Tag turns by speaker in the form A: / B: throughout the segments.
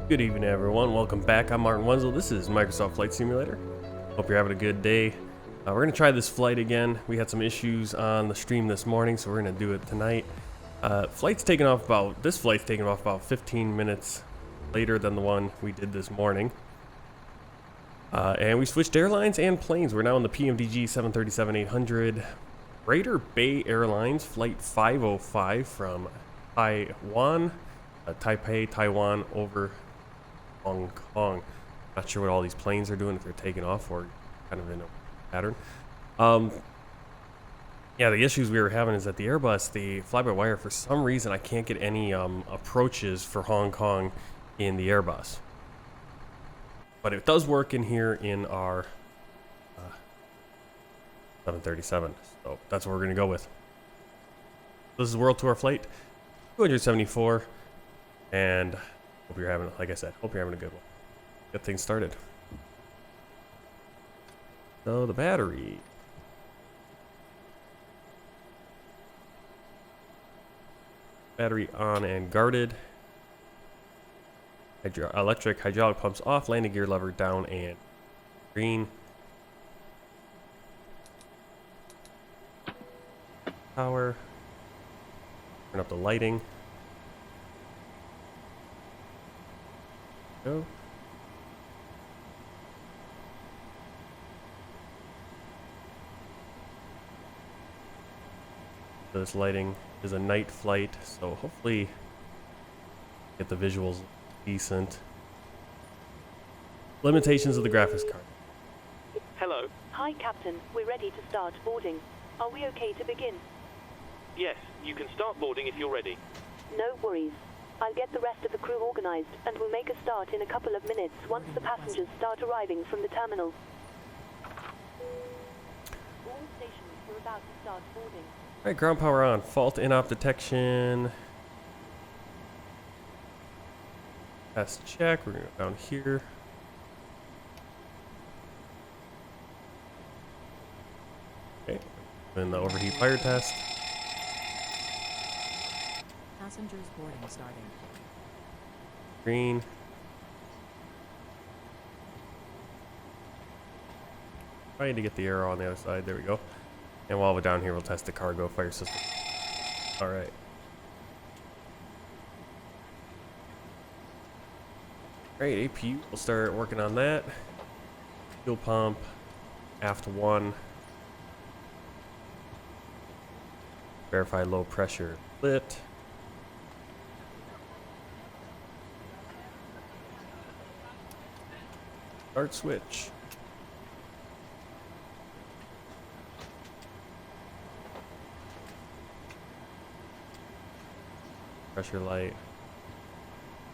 A: Good evening, everyone. Welcome back. I'm Martin Wenzel. This is Microsoft Flight Simulator. Hope you're having a good day. We're going to try this flight again. We had some issues on the stream this morning, so we're going to do it tonight. This flight's taking off about 15 minutes later than the one we did this morning. And we switched airlines and planes. We're now in the PMDG 737-800 Raider Bay Airlines Flight 505 from Taiwan, Taipei, Taiwan, over Hong Kong. Not sure what all these planes are doing, if they're taking off or kind of in a pattern. Yeah, the issues we were having is that the Airbus, the fly-by-wire, for some reason I can't get any approaches for Hong Kong in the Airbus. But it does work in here in our 737, so that's what we're going to go with. This is World Tour Flight 274, and hope you're having, like I said, hope you're having a good one. Get things started. So the battery. Battery on and guarded. Electric hydraulic pumps off. Landing gear lever down and green. Power. Turn up the lighting. Go. This lighting is a night flight, so hopefully get the visuals decent. Limitations of the graphics card.
B: Hello.
C: Hi, Captain. We're ready to start boarding. Are we okay to begin?
B: Yes, you can start boarding if you're ready.
C: No worries. I'll get the rest of the crew organized, and we'll make a start in a couple of minutes once the passengers start arriving from the terminal. All stations, we're about to start boarding.
A: Alright, ground power on. Fault in-op detection. Test check. We're going to go down here. Okay. Then the overheat fire test.
D: Passengers boarding starting.
A: Green. Trying to get the arrow on the other side. There we go. And while we're down here, we'll test the cargo fire system. Alright. Alright, APU. We'll start working on that. Fuel pump. Aft 1. Verify low pressure lit. Start switch. Pressure light.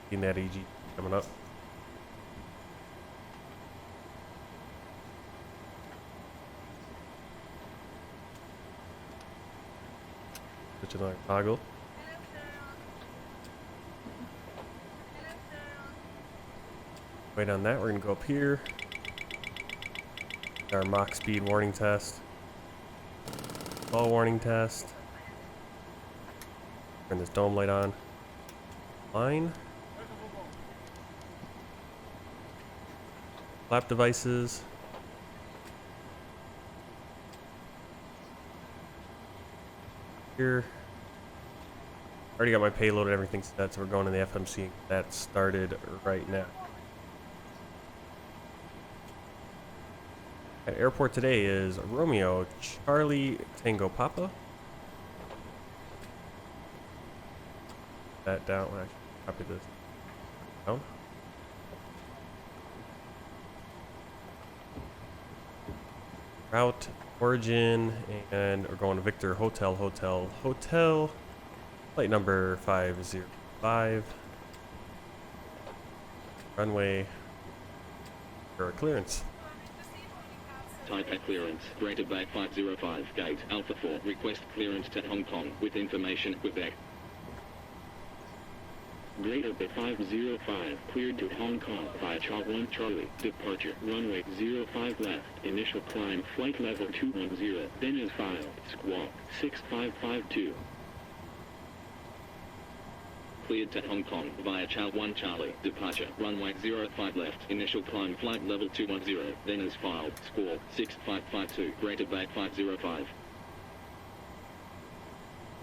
A: Seeing that EG coming up. Switch another toggle. Wait on that, we're gonna go up here. Our Mach speed warning test. Ball warning test. Turn this dome light on. Line. Flap devices. Here. Already got my payload and everything set, so we're going in the FMC. That started right now. At airport today is Romeo Charlie Tango Papa. That down. Actually, copy this down. Route, origin, and we're going to Victor Hotel. Flight number 505. Runway for clearance.
E: Taipei clearance granted by 505 gate Alpha 4. Request clearance to Hong Kong with information Quebec. Greater Bay 505 cleared to Hong Kong via Char 1 Charlie. Departure runway 05 left. Initial climb flight level 210. Then is filed. Squawk 6552. cleared to Hong Kong via Chow 1 Charlie, departure, runway 05 left, initial climb flight level 210, then as filed, squawk 6552, Greater Bay 505.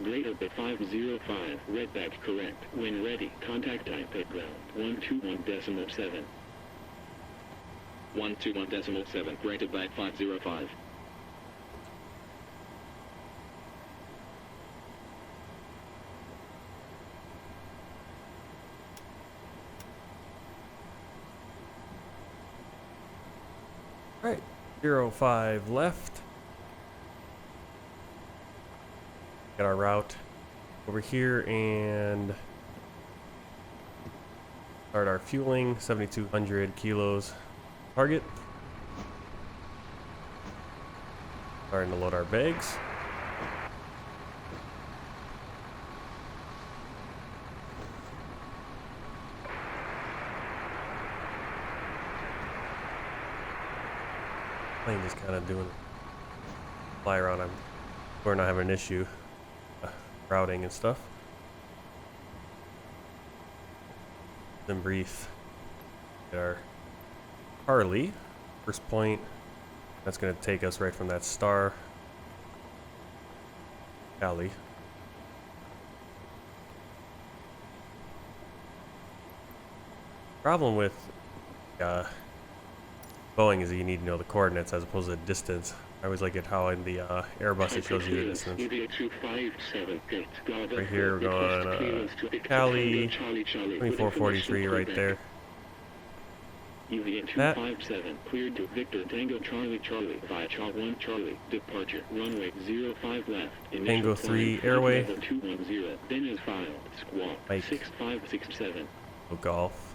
E: Greater Bay 505, redback correct, when ready, contact Taipei ground, 121.7. 121.7, Greater Bay 505.
A: Alright, 05 left. Got our route over here and start our fueling, 7,200 kilos target. Starting to load our bags. Plane just kind of doing fly around. We're not having an issue routing and stuff. Then brief. Get our Harley first point. That's going to take us right from that star alley. Problem with Boeing is that you need to know the coordinates as opposed to the distance. I always like it how in the Airbus it shows you the distance. Right here we're going Cali, 2443 right there. That.
E: 257 cleared to Victor Tango Charlie Charlie via Chow 1 Charlie, departure, runway 05 left,
A: Tango 3 airway.
E: 210, then as filed, squawk
A: Mike.
E: 6567.
A: Golf.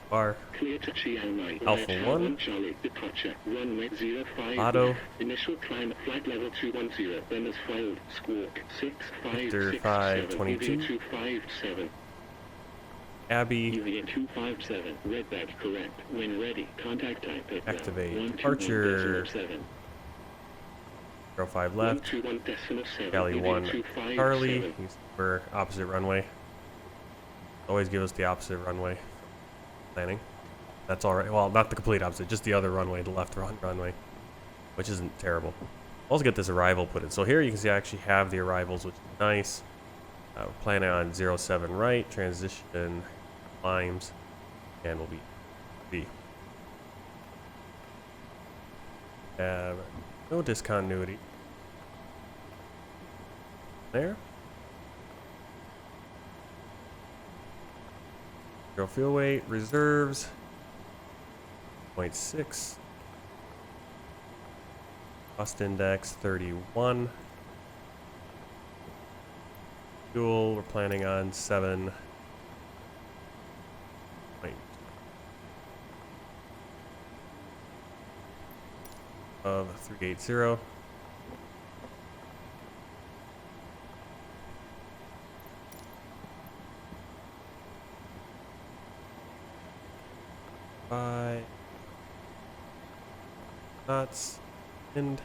A: Bar.
E: Clear to Chiang Mai
A: Alpha
E: via Chow
A: 1.
E: Charlie, departure, runway 05
A: Auto.
E: left, initial climb flight level 210, then as filed, squawk
A: Victor
E: 6567.
A: 522.
E: 257.
A: Abby.
E: UVN 257, redback correct. When ready, contact Taipei.
A: Activate departure. 05 left.
E: 121.7.
A: Cali 1
E: UVN
A: Charlie.
E: 257.
A: For opposite runway. Always give us the opposite runway planning. That's alright. Well, not the complete opposite, just the other runway, the left runway, which isn't terrible. Also get this arrival put in. So here you can see I actually have the arrivals, which is nice. We're planning on 07 right, transition climbs, and we'll be B. Have no discontinuity. There. Zero fuel weight, reserves, 0.6. Cost index 31. Fuel, we're planning on 7. Of 380. Five knots and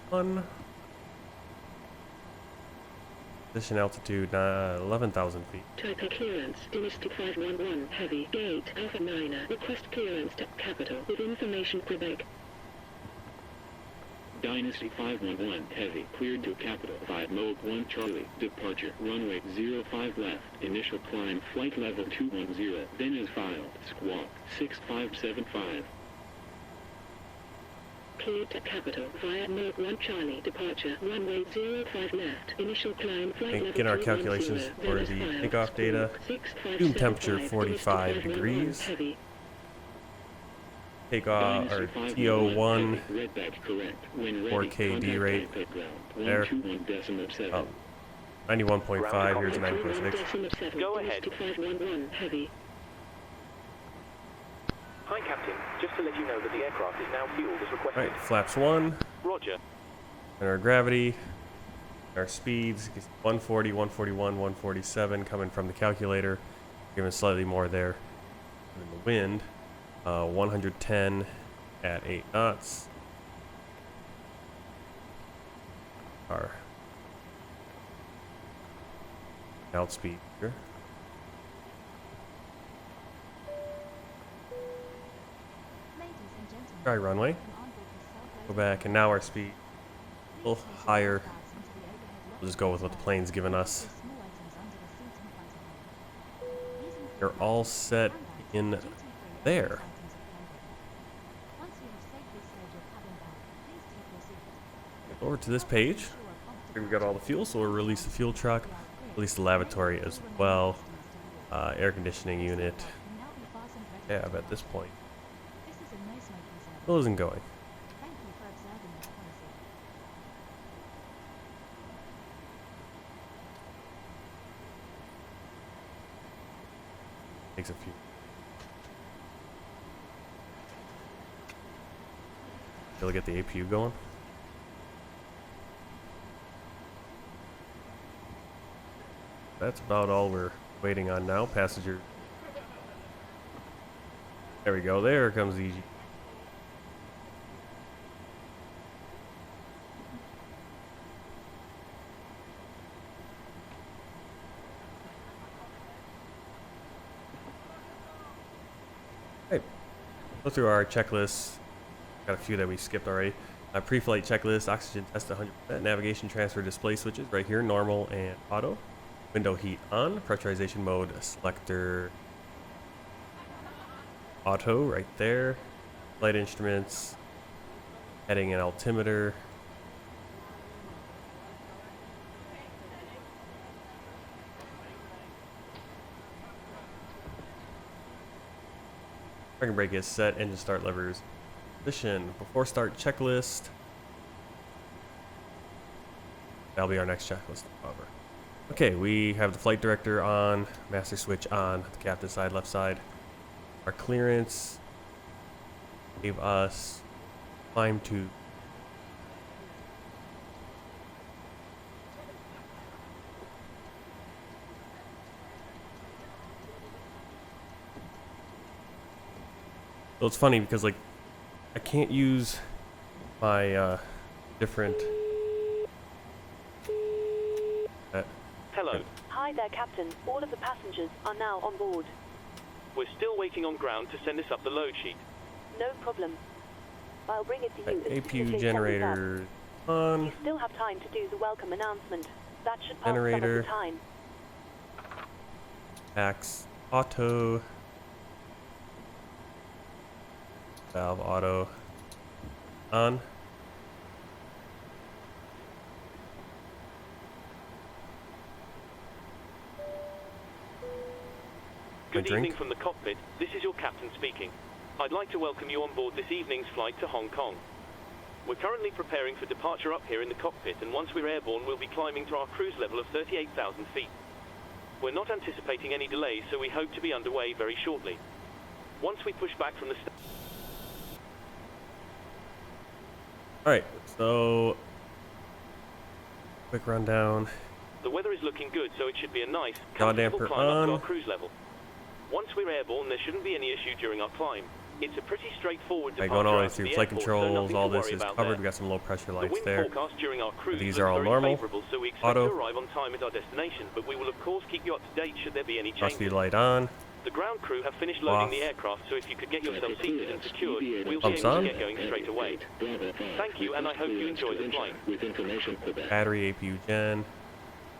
A: one. Position altitude 11,000 feet.
F: Taipei clearance, Dynasty 511, heavy, gate, Alpha 9er, request clearance to capital, with information Quebec.
E: Dynasty 511, heavy, cleared to capital, 5 mode 1 Charlie, departure, runway 05 left, initial climb, flight level 210, then as filed, squawk 6575.
F: Cleared to capital via mode 1 Charlie, departure, runway 05 left, initial climb, flight level
A: Get our
F: 210,
A: calculations
F: then
A: for
F: as
A: the
F: filed,
A: takeoff data.
F: squawk
A: Zoom temperature
F: 6575,
A: 45
F: Dynasty 511,
A: degrees.
F: heavy.
A: Takeoff or
E: Dynasty
A: TO1
E: heavy, redback correct, when ready,
A: 4K D rate.
E: contact ground,
A: There.
E: 121.7.
A: 91.5. Here's 9.6.
F: 91.7,
B: Go ahead.
F: Dynasty 511, heavy.
B: Hi, Captain. Just to let you know that the aircraft is now fueled as requested.
A: Alright, flaps 1.
B: Roger.
A: And our gravity. Our speeds 140, 141, 147 coming from the calculator. Giving slightly more there. And the wind 110 at 8 knots. Our outspeed here. Try runway. Go back, and now our speed a little higher. We'll just go with what the plane's given us. They're all set in there. Over to this page. Here we got all the fuel, so we'll release the fuel truck, release the lavatory as well, air conditioning unit. Yeah, at this point, still isn't going. Takes a few. Able to get the APU going. That's about all we're waiting on now. Passenger. There we go. There comes the. Hey, go through our checklist. Got a few that we skipped already. Pre-flight checklist: oxygen test 100%. Navigation transfer display switches right here, normal and auto. Window heat on. Pressurization mode selector auto right there. Flight instruments. Heading and altimeter. Parking brake is set. Engine start levers. Position. Before start checklist. That'll be our next checklist. However. Okay, we have the flight director on, master switch on, the captain side, left side. Our clearance gave us climb to so it's funny because like I can't use my different
B: Hello.
C: Hi there, Captain. All of the passengers are now on board.
B: We're still waiting on ground to send us up the load sheet.
C: No problem. I'll bring it to you as soon as they
A: APU
C: send it
A: generator
C: up.
A: on.
C: You still have time to do the welcome announcement. That should pass
A: Generator.
C: some of the time.
A: Axe auto. Valve auto on.
B: Good
A: drink.
B: evening from the cockpit. This is your captain speaking. I'd like to welcome you on board this evening's flight to Hong Kong. We're currently preparing for departure up here in the cockpit, and once we're airborne, we'll be climbing to our cruise level of 38,000 feet. We're not anticipating any delays, so we hope to be underway very shortly. Once we push back from the
A: Alright, so quick rundown.
B: The weather is looking good, so it should be a nice,
A: Yaw
B: comfortable
A: damper
B: climb up
A: on.
B: to our cruise level. Once we're airborne, there shouldn't be any issue during our climb. It's a pretty straightforward departure.
A: Going all the way
B: out to
A: through
B: the
A: flight
B: airport, so
A: controls,
B: nothing
A: all
B: to
A: this
B: worry
A: is
B: about
A: covered.
B: there.
A: We got some low pressure
B: The
A: lights
B: wind
A: there.
B: forecast during our cruise
A: These
B: looks
A: are all
B: very
A: normal.
B: favorable, so we expect
A: Auto.
B: to arrive on time at our destination, but we will of course keep you up to date should there be any
A: Cross speed
B: changes.
A: light on.
B: The ground crew have finished loading
A: Off.
B: the aircraft, so if you could get yourself seated and secured, we'll be
A: Pumps
B: able
A: on.
B: to get going straight away. Thank you, and I hope you enjoy the flight.
E: With information for that.
A: Battery APU gen.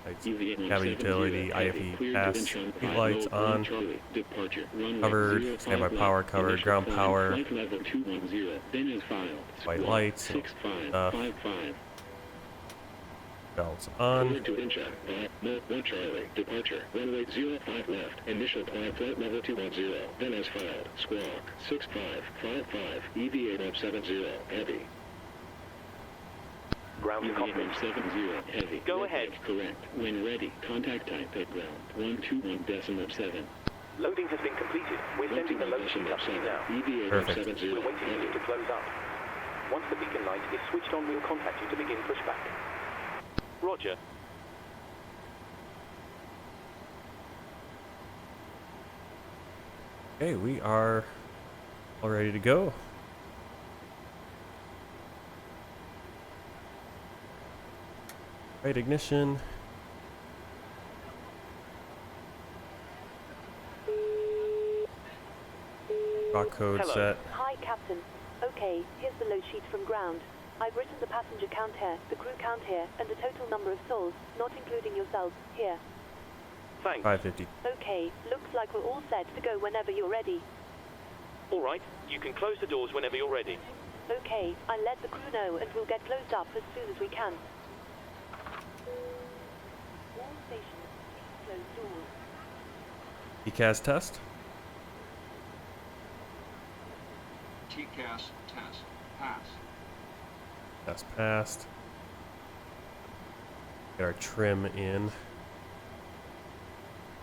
A: Lights, cabin utility, IFE pass. Heat lights on. Covered. Standby power covered. Ground power. White lights. Stuff. Belts on.
E: To Incheon, 1 Charlie, departure, runway 05 left, initial climb flight level 210, then as filed, squawk, 6555, EVA 70, heavy.
B: Ground to cockpit.
E: 70, heavy.
B: Go ahead.
E: Correct. When ready, contact Taipei ground, 121.7.
B: Loading has been completed. We're sending the load sheet up to you now.
E: EVA
A: Perfect.
E: 70,
B: We're waiting for
E: heavy.
B: you to close up. Once the beacon light is switched on, we'll contact you to begin pushback. Roger.
A: Okay, we are all ready to go. Right, ignition. Rock code
B: Hello.
A: set.
C: Hi, Captain. Okay, here's the load sheet from ground. I've written the passenger count here, the crew count here, and the total number of souls, not including yourselves, here.
B: Thanks.
A: 550.
C: Okay, looks like we're all set to go whenever you're ready.
B: All right, you can close the doors whenever you're ready.
C: Okay, I'll let the crew know and we'll get closed up as soon as we can. All stations, please close doors.
A: ECAS test.
G: TCAS test. Pass.
A: That's passed. Get our trim in.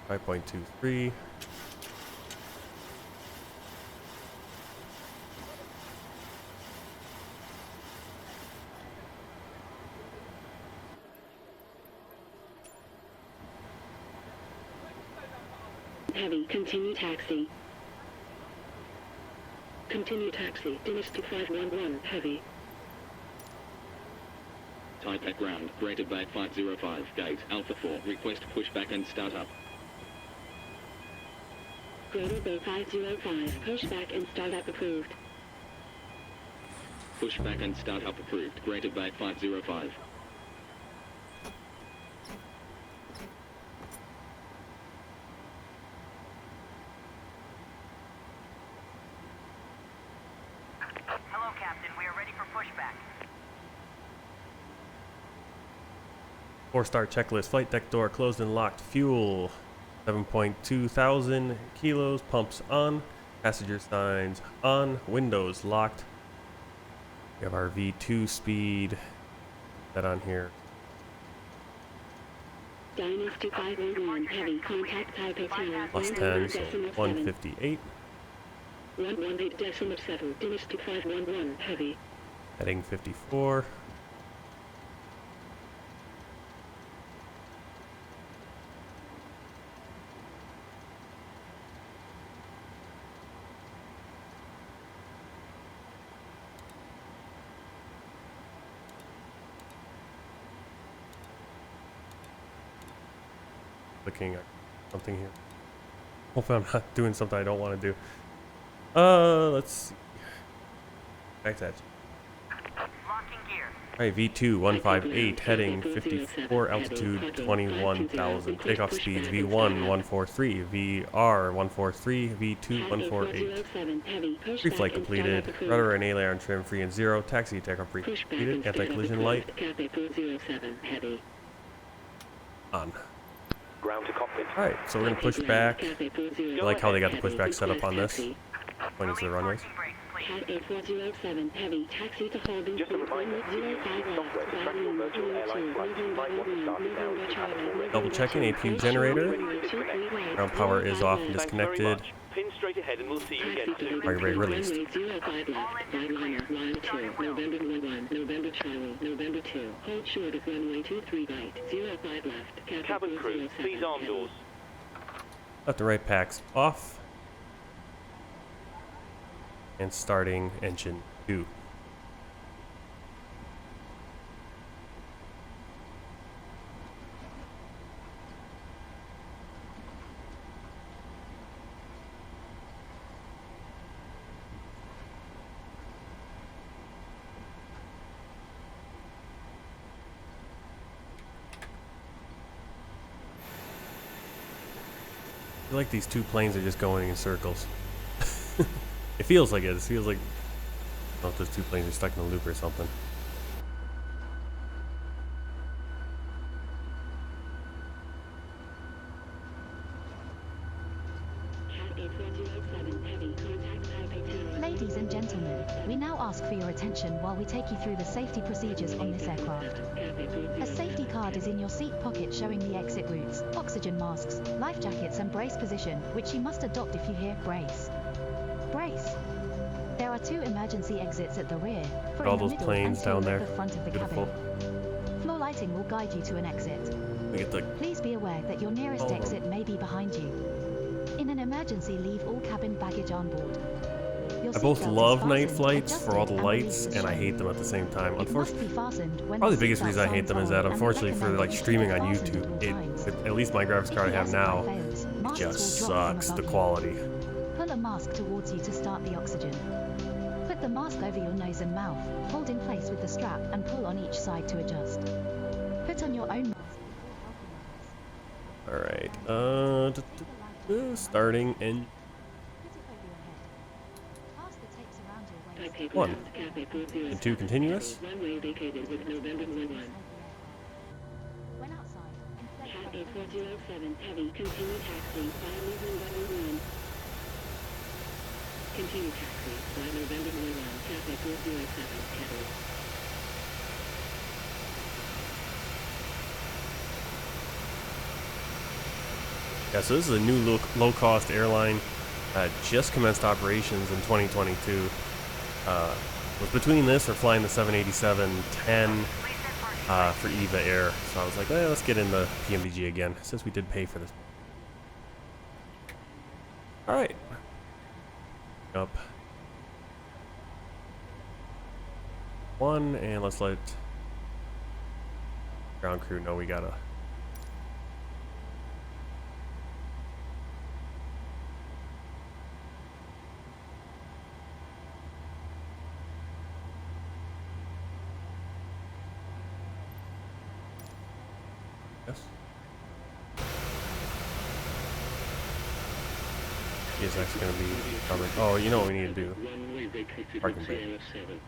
A: 5.23.
F: Heavy, continue taxi. Continue taxi, Dynasty 511, heavy.
E: Taipei ground, Greater Bay 505, gate, Alpha 4, request pushback and startup.
F: Greater Bay 505, pushback and startup approved.
E: Pushback and startup approved, Greater Bay 505.
H: Hello, Captain. We are ready for pushback.
A: 4-star checklist. Flight deck door closed and locked. Fuel. 7.2 thousand kilos. Pumps on. Passenger signs on. Windows locked. We have our V2 speed. That on here.
F: Dynasty 511, heavy, contact Taipei Tower.
A: Plus 10, so 158.
F: 118.7, Dynasty 511, heavy.
A: Heading 54. Looking at something here. Hopefully I'm not doing something I don't want to do. Let's see. Back to that.
H: Locking gear.
A: Alright, V2 158, heading 54, altitude 21,000. Takeoff speeds V1 143, VR 143, V2 148.
F: 007, heavy,
A: Pre-flight completed. Rudder and aileron trim free and 0. Taxi takeoff completed. Anti-collision light
F: Cafe 07,
A: on.
B: Ground to cockpit.
A: Alright, so we're going to push back. I like how they got the pushback set up on this. Pointing to the runways.
F: Cat A4007, heavy, taxi to holding
B: Just a reminder, if you're using software to track your virtual airline flights, you might want to start it now if you haven't already.
A: Double checking APU generator.
B: Ready to disconnect.
A: Ground power is off and
B: Thanks very
A: disconnected.
B: much. Pin straight ahead and we'll see you again soon.
A: Target rate released.
F: 05 left, Skyliner, line 2, November 11, November Charlie, November 2, hold short of runway 23 right, 05 left,
B: Cabin crew, please arm doors.
A: Left and right packs off. And starting engine 2. I feel like these two planes are just going in circles. It feels like it. It feels like I don't know if those two planes are stuck in a loop or something.
I: Ladies and gentlemen, we now ask for your attention while we take you through the safety procedures on this aircraft. A safety card is in your seat pocket showing the exit routes, oxygen masks, life jackets and brace position, which you must adopt if you hear brace. Brace. There are 2 emergency exits at the rear, for
A: All
I: in the
A: those
I: middle
A: planes
I: and 2
A: down
I: at
A: there.
I: the front of the
A: Beautiful.
I: cabin. Floor lighting will guide you to an exit.
A: We get the
I: Please be aware that your nearest
A: All of them.
I: exit may be behind you. In an emergency, leave all cabin baggage on board. Your Your
A: I both
I: seatbelt is
A: love night
I: fastened,
A: flights for all the
I: adjusted, and
A: lights,
I: release
A: and I
I: is
A: hate them at the same time.
I: It must
A: Unfortunately,
I: be fastened when
A: probably the
I: the
A: biggest
I: seatbelt
A: reason I hate
I: signs
A: them is
I: on,
A: that
I: and we
A: unfortunately for
I: recommend
A: like
I: that you
A: streaming
I: keep
A: on
I: it fastened at
A: YouTube,
I: all times.
A: at least my graphics
I: If
A: card I
I: the
A: have
I: air
A: now,
I: supply fails,
A: it
I: masks
A: just
I: will drop from
A: sucks the
I: above you.
A: quality.
I: Pull a mask towards you to start the oxygen. Put the mask over your nose and mouth, hold in place with the strap, and pull on each side to adjust. Put on your own mask before helping others.
A: Alright, starting in
I: Put it over your head. Pass the tapes around your waist.
F: Taipei
A: One.
F: ground, Cathay 407.
A: and 2 continuous.
F: Runway vacated with November 11.
I: When outside, inflate
F: Cat
I: both
F: A4007 heavy, continue taxi via November 11. Continue taxi via November 11, Cathay 407 heavy.
A: Yeah, so this is a new low-cost airline. Just commenced operations in 2022. Was between this or flying the 787-10 for EVA Air. So I was like, let's get in the PMDG again, since we did pay for this. Alright. Up. 1, and let's let ground crew know we gotta. Yes. Is actually going to be covered. Oh, you know what we need to do?
E: Runway vacated
A: Parking
E: with
A: bay.
E: Sierra 7.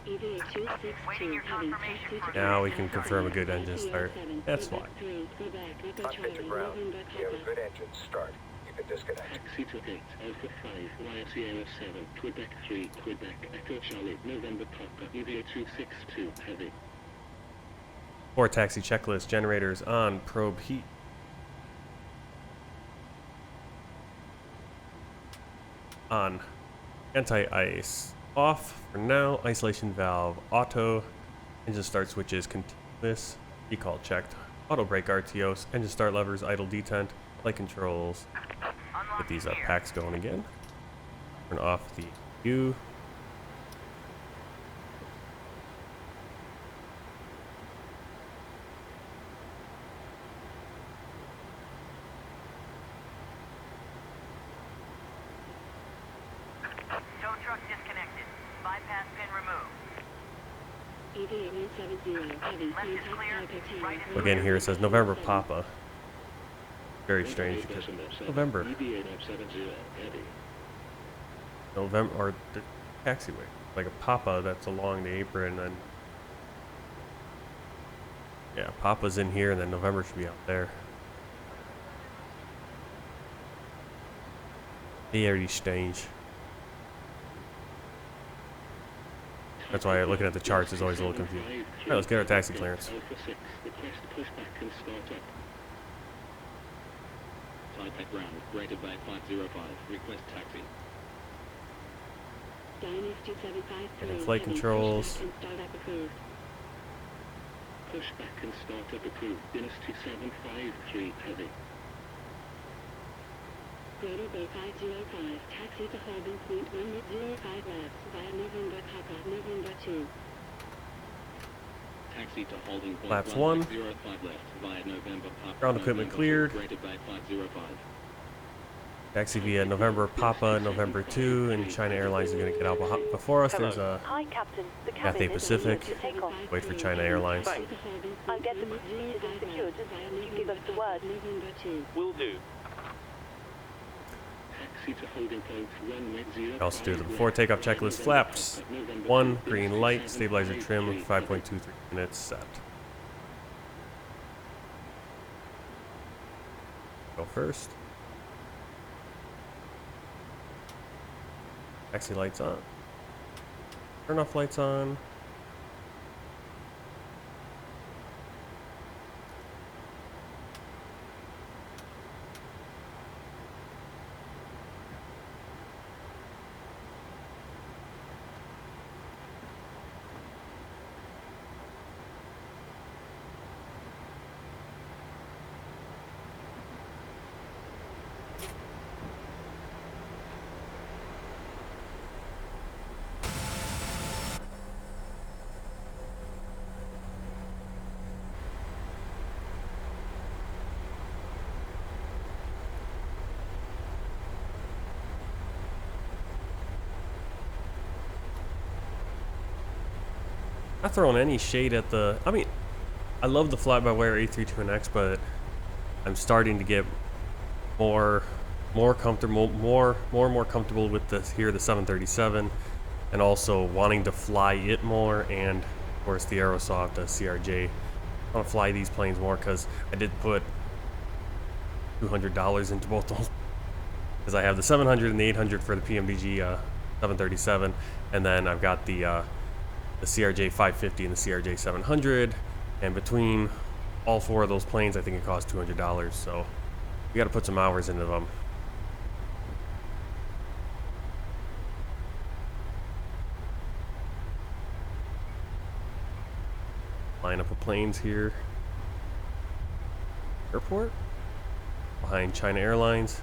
F: EVA 262 heavy, taxi to
A: Now we can confirm a good engine start. That's fine.
G: Cockpit to ground. You have a good engine start. You can disconnect.
E: Taxi to gate Alpha 5 via Sierra 7. Quebec 3, Quebec Echo Charlie, November Papa, EVA 262 heavy.
A: 4 taxi checklist, generators on, probe heat. On. Anti-ice. Off for now. Isolation valve auto. Engine start switches continuous. Decall checked. Auto brake RTOs. Engine start levers idle detent. Flight controls. Get these packs going again. Turn off the U.
H: Tow truck disconnected. Bypass pin removed.
F: EVA 170 heavy,
H: Left is
F: contact
H: clear.
F: Taipei
H: Right is
A: Again, here it says November Papa. Very strange because November.
E: EVA 970 heavy.
A: November, or the taxiway. Like a Papa that's along the apron, and then. Yeah, Papa's in here, and then November should be out there. Very strange. That's why looking at the charts is always a little confusing. Alright, let's get our taxi clearance.
E: Alpha 6, request pushback and start up. Taipei ground, rated by 505, request taxi.
F: Dynasty 753
A: And flight
F: heavy,
A: controls.
F: pushback and startup approved.
E: Pushback and startup approved. Dynasty 753 heavy.
F: Rudder Bay 505, taxi to holding point 105 left via November Papa, November 2.
E: Taxi to holding point
A: Laps
E: 1
A: 1.
E: 05 left via November Papa.
A: Ground equipment
E: November
A: cleared.
E: 2, rated by 505.
A: Taxi via November Papa, November 2, and China Airlines is going to get out before us. There's a
C: Hi, Captain. The
A: Cathay
C: cabin is
A: Pacific.
C: ready to take off.
A: Wait for China Airlines.
C: I'll get the seated and secured as soon as you give us the word.
F: November 2.
B: Will do.
E: Taxi to holding point runway 0.
A: Also do the before takeoff checklist. Flaps 1, green light, stabilizer trim, 5.23 minutes set. Go first. Taxi lights on. Turn off lights on. not throwing any shade at the, I mean, I love the FlyByWire A20N, but I'm starting to get more comfortable, more and more comfortable with the 737, and also wanting to fly it more, and of course the Aerosoft, the CRJ. I want to fly these planes more because I did put $200 into both those, because I have the 700 and the 800 for the PMDG 737, and then I've got the CRJ 550 and the CRJ 700, and between all four of those planes, I think it cost $200. So we got to put some hours into them. Lineup of planes here. Airport behind China Airlines.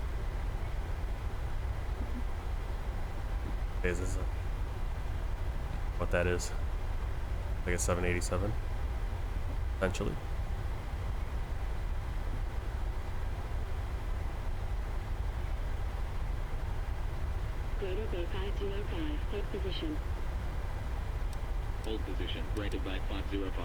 A: Okay, is this what that is? Like a 787, essentially.
F: Greater Bay 505, hold position.
E: Hold position, Greater Bay 505.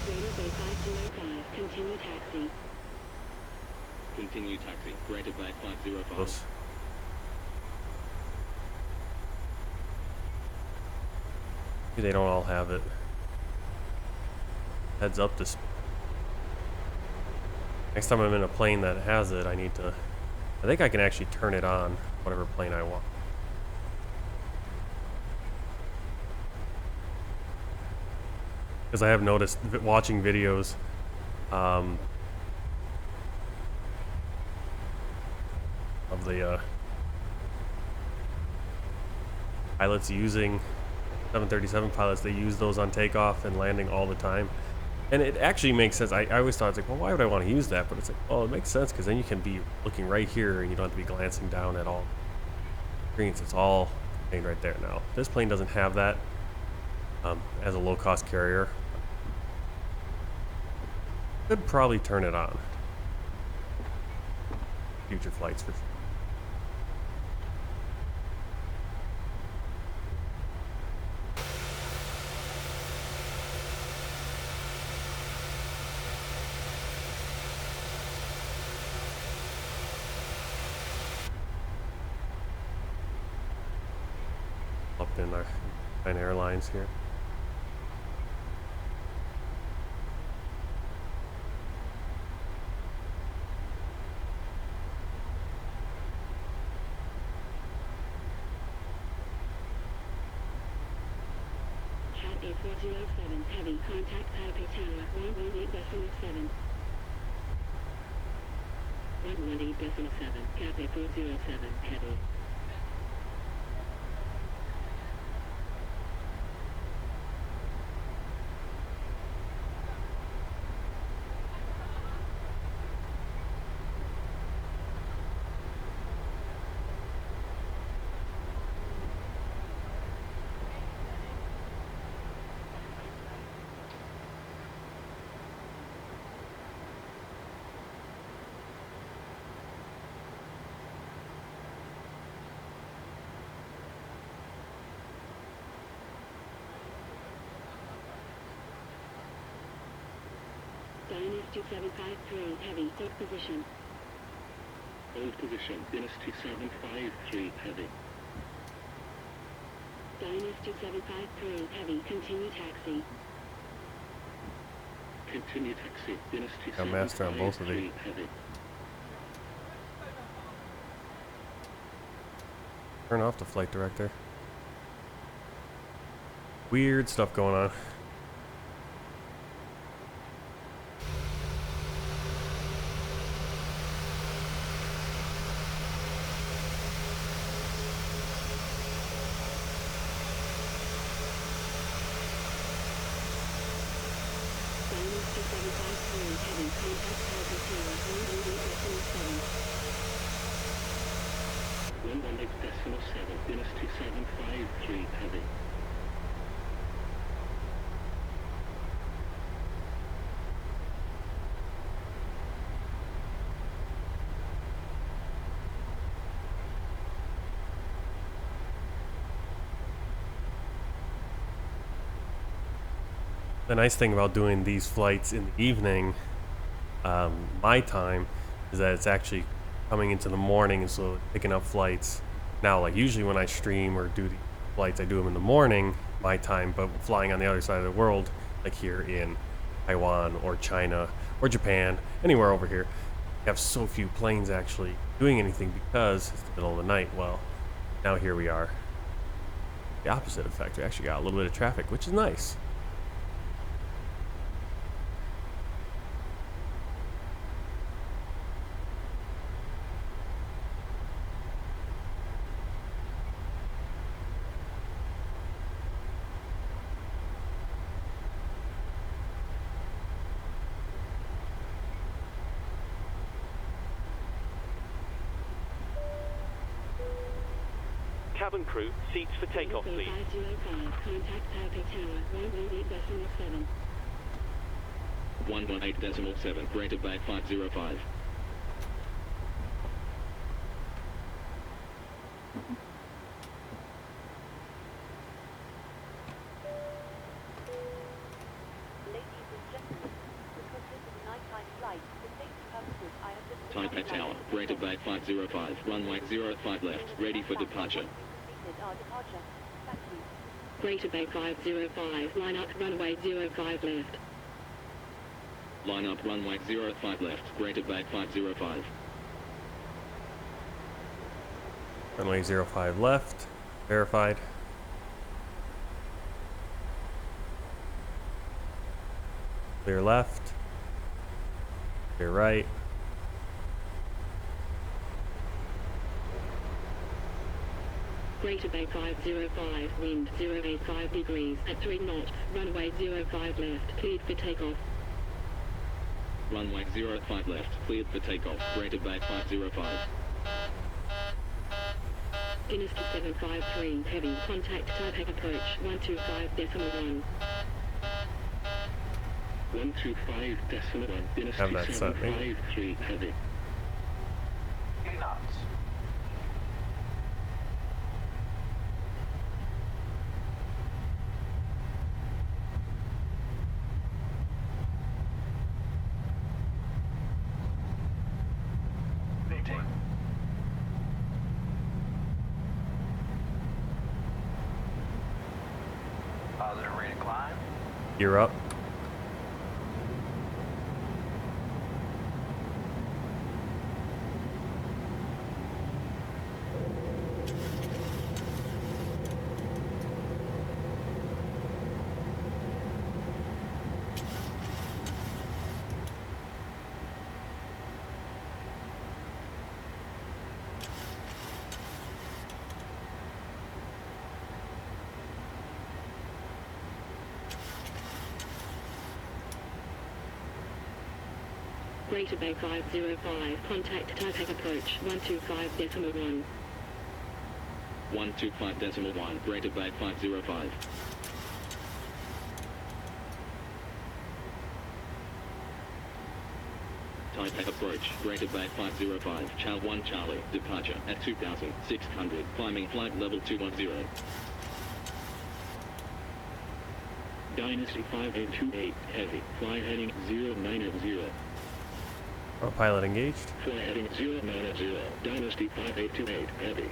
F: Greater Bay 505, continue taxi.
E: Continue taxi, Greater Bay 505.
A: Close. They don't all have it. Heads up this. Next time I'm in a plane that has it, I need to. I think I can actually turn it on, whatever plane I want. Because I have noticed watching videos, of the pilots using 737 pilots, they use those on takeoff and landing all the time, and it actually makes sense. I always thought, it's like, well, why would I want to use that? But it's like, oh, it makes sense, because then you can be looking right here and you don't have to be glancing down at all screens. It's all contained right there. Now this plane doesn't have that as a low-cost carrier. Could probably turn it on future flights for sure. Up in our China Airlines here.
F: Cat A407, heavy, contact Taipei Tower, 118.7. 118.7, Cat A407, heavy. Dynasty 753, heavy, hold position.
E: Hold position, Dynasty 753, heavy.
F: Dynasty 753, heavy, continue taxi.
E: Continue taxi, Dynasty
A: Got master on both of
E: 753,
A: these.
E: heavy.
A: Turn off the flight director. Weird stuff going on.
F: Dynasty 753, heavy, contact Taipei Tower, 118.7.
E: 118.7, Dynasty 753 heavy.
A: The nice thing about doing these flights in the evening, my time, is that it's actually coming into the morning, and so picking up flights. Now, like usually when I stream or do the flights, I do them in the morning, my time, but flying on the other side of the world, like here in Taiwan or China or Japan, anywhere over here, you have so few planes actually doing anything because it's the middle of the night. Well, now here we are. The opposite effect. We actually got a little bit of traffic, which is nice.
B: Cabin crew, seats for takeoff, please.
F: 505, contact Taipei Tower, 118.7.
E: 118.7, Greater Bay 505.
C: Ladies and gentlemen, because this is a nighttime flight, for safety purposes, I have just...
E: Taipei Tower, Greater Bay 505, runway 05 left, ready for departure.
C: Our departure. Thank you.
F: Greater Bay 505, line up runway 05 left.
E: Line up runway 05 left, Greater Bay 505.
A: Runway 05 left, verified. Clear left, clear right.
F: Greater Bay 505, wind 085 degrees at 3 knots, runway 05 left, cleared for takeoff.
E: Runway 05 left, cleared for takeoff, Greater Bay 505.
F: Dynasty 753, heavy, contact Taipei approach, 125.1.
E: 125.1, Dynasty
A: Have that set, maybe.
E: 753, heavy.
G: 8 knots. Positive rate of climb.
A: Gear up.
F: Greater Bay 505, contact Taipei approach, 125.1.
E: 125.1, Greater Bay 505. Taipei approach, Greater Bay 505, Chow 1 Charlie, departure at 2,600, climbing flight level 210. Dynasty 5828, heavy, fly heading 090.
A: Pilot engaged.
E: Fly heading 090, Dynasty 5828, heavy.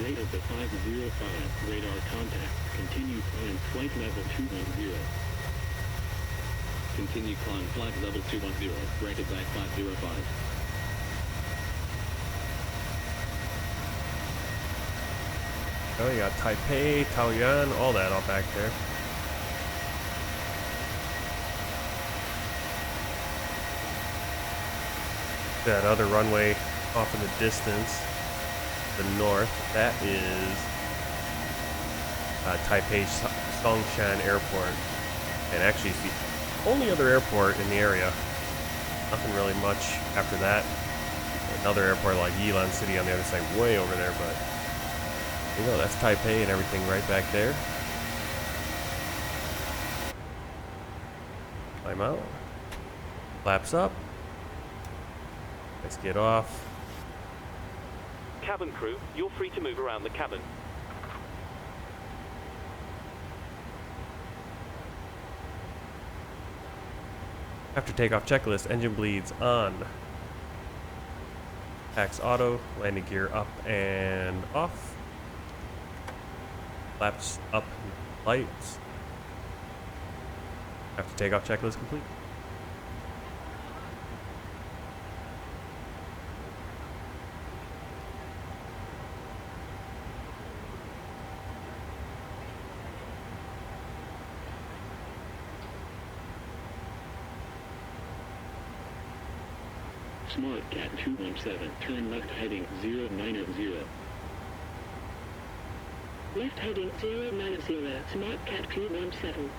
E: Rate of the 505, radar contact, continue climb flight level 210. Continue climb flight level 210, rated by 505.
A: Oh, you got Taipei, Taoyuan, all that all back there. That other runway off in the distance, the north, that is Taipei Songshan Airport. And actually it's the only other airport in the area. Nothing really much after that. another airport like Yilan City on the other side, way over there, but you know, that's Taipei and everything right back there. Climb out. Flaps up. Let's get off.
B: Cabin crew, you're free to move around the cabin.
A: After takeoff checklist, engine bleeds on. Packs auto, landing gear up and off. Flaps up, lights. After takeoff checklist complete.
E: Smart Cat 217, turn left heading 090.
F: Left heading 090, Smart Cat 217.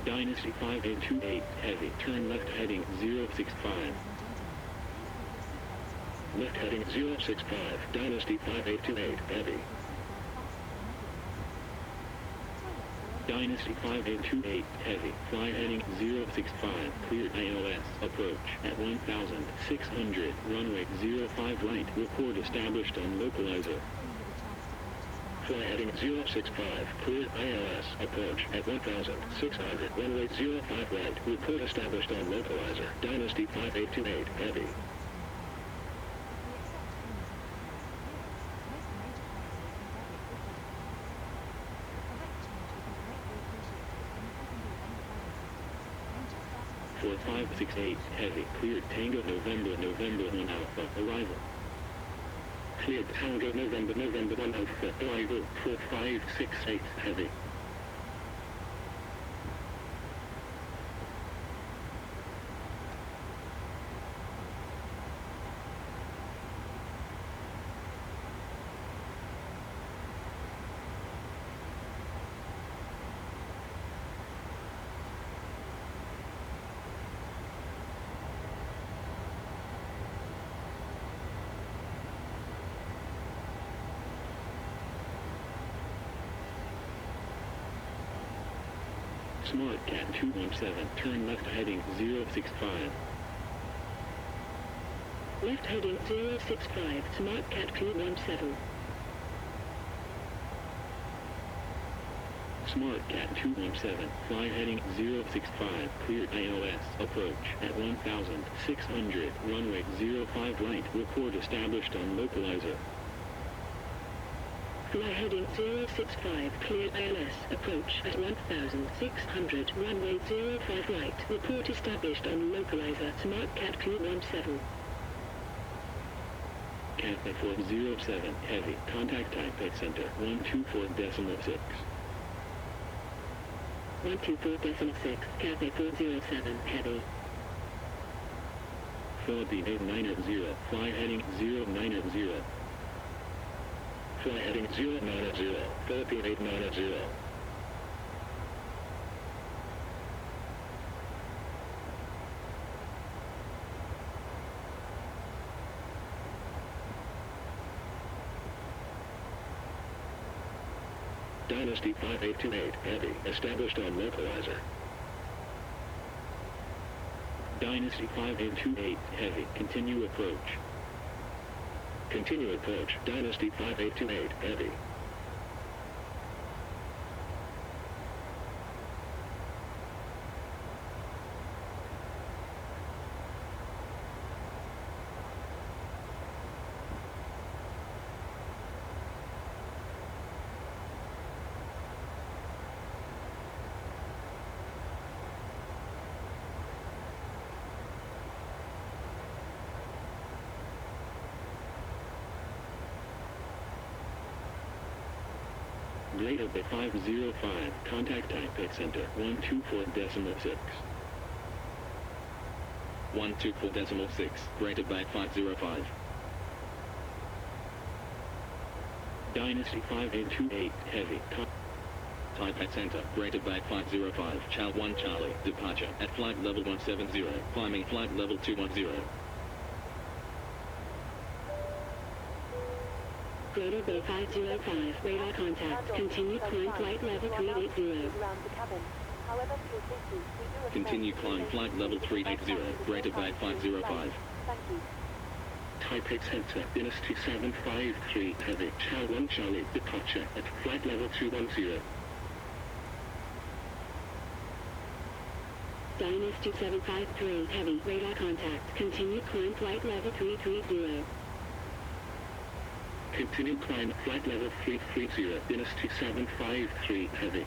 E: Dynasty 5828, heavy, turn left heading 065. Left heading 065, Dynasty 5828, heavy. Dynasty 5828, heavy, fly heading 065, cleared ILS, approach at 1,600, runway 05 right, report established on localizer. Fly heading 065, cleared ILS, approach at 1,600, runway 05 right, report established on localizer, Dynasty 5828, heavy. For 568, heavy, cleared Tango November 1 Alpha, arrival. Cleared Tango November 1 Alpha, arrival, for 568, heavy. Smart Cat 217, turn left heading 065.
F: Left heading 065, Smart Cat 217.
E: Smart Cat 217, fly heading 065, cleared ILS, approach at 1,600, runway 05 right, report established on localizer.
F: Fly heading 065, cleared ILS, approach at 1,600, runway 05 right, report established on localizer, Smart Cat 217.
E: Cathay 407, heavy, contact Taipei Center, 124.6.
F: 124.6, Cathay 407, heavy.
E: Philippine 890, fly heading 090. Fly heading 090, Philippine 890. Dynasty 5828, heavy, established on localizer. Dynasty 5828, heavy, continue approach. Continue approach, Dynasty 5828, heavy. Grade of the 505, contact Taipei Center, 124.6. 124.6, greater by 505. Dynasty 5828, heavy, Taipei Center, greater by 505, Chow 1 Charlie, departure, at flight level 170, climbing flight level 210.
F: Greater Bay 505, radar contact, continue climb flight level 380.
C: However, for your safety, we do recommend
E: Continue climb flight level 380, greater by 505.
C: Thank you.
E: Taipei Center, Dynasty 753, heavy, Chow 1 Charlie, departure, at flight level 210.
F: Dynasty 753, heavy, radar contact, continue climb flight level 330.
E: Continue climb flight level 330, Dynasty 753, heavy.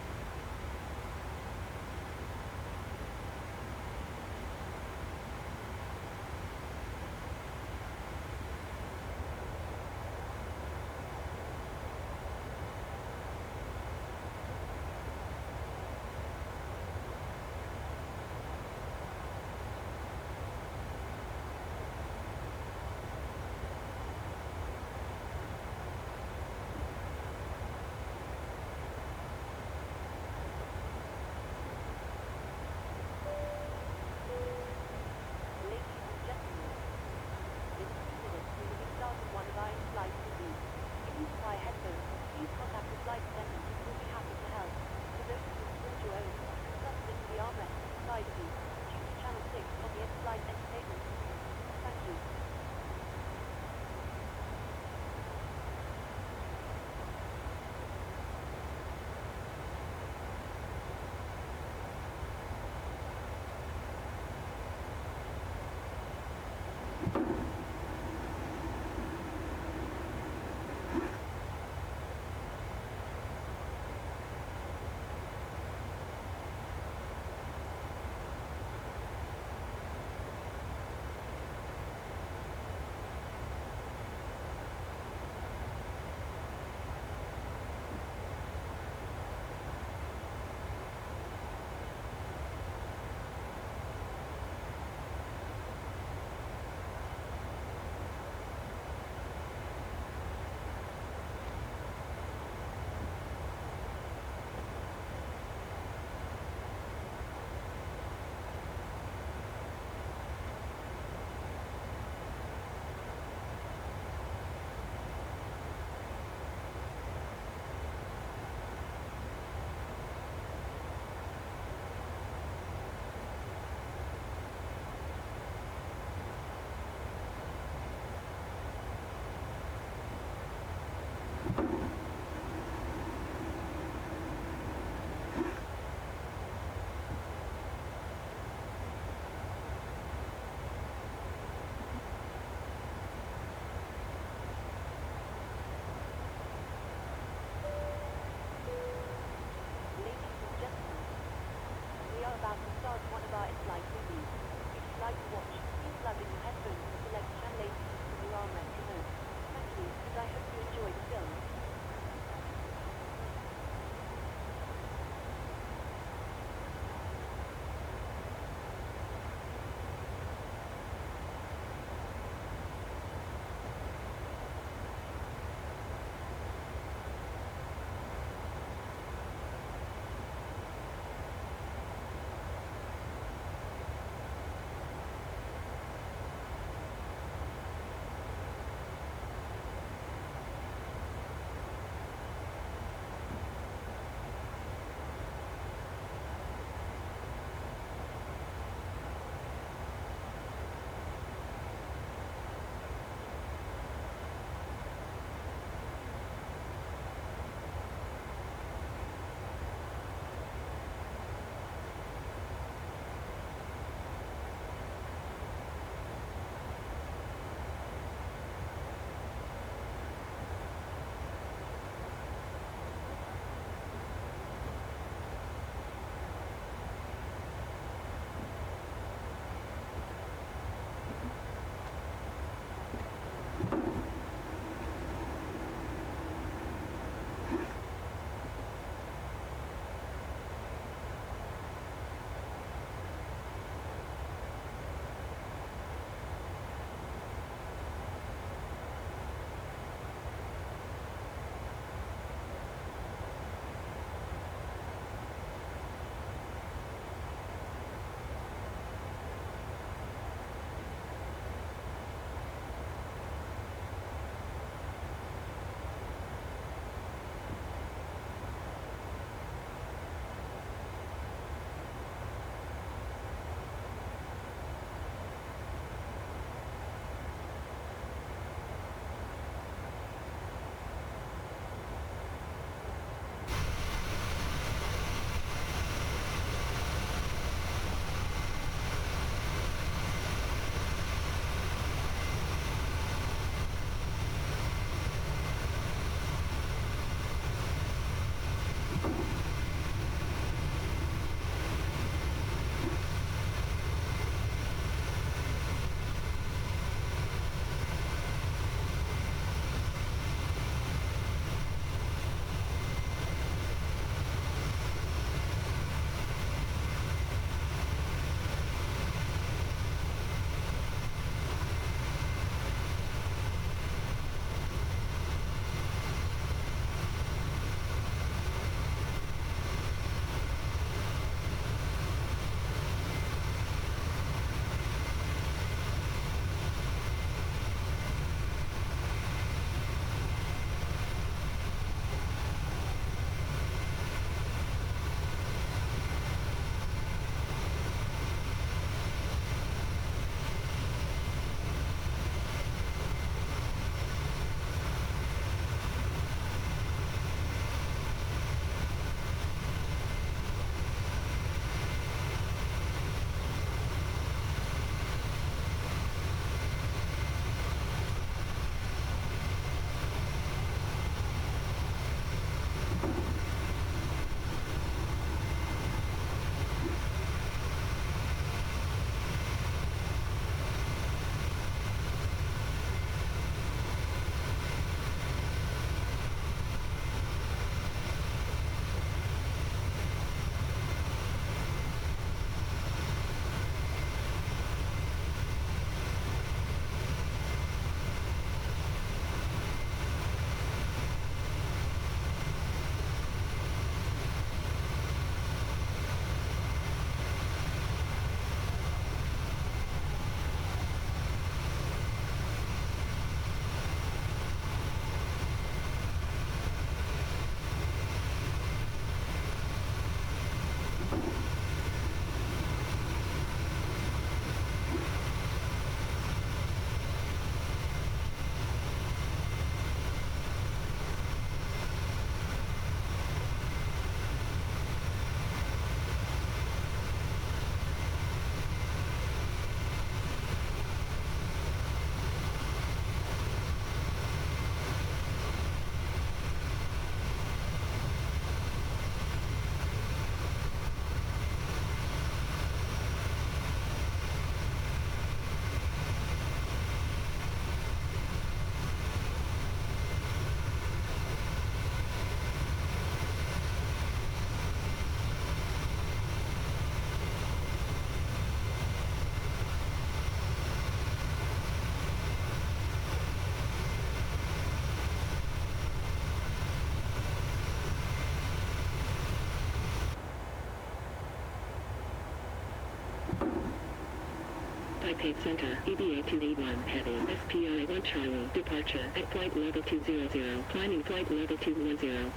F: Taipei Center, EBA-2A1 Heavy, SPI-1 Charlie, departure at flight level 200, climbing flight level 210.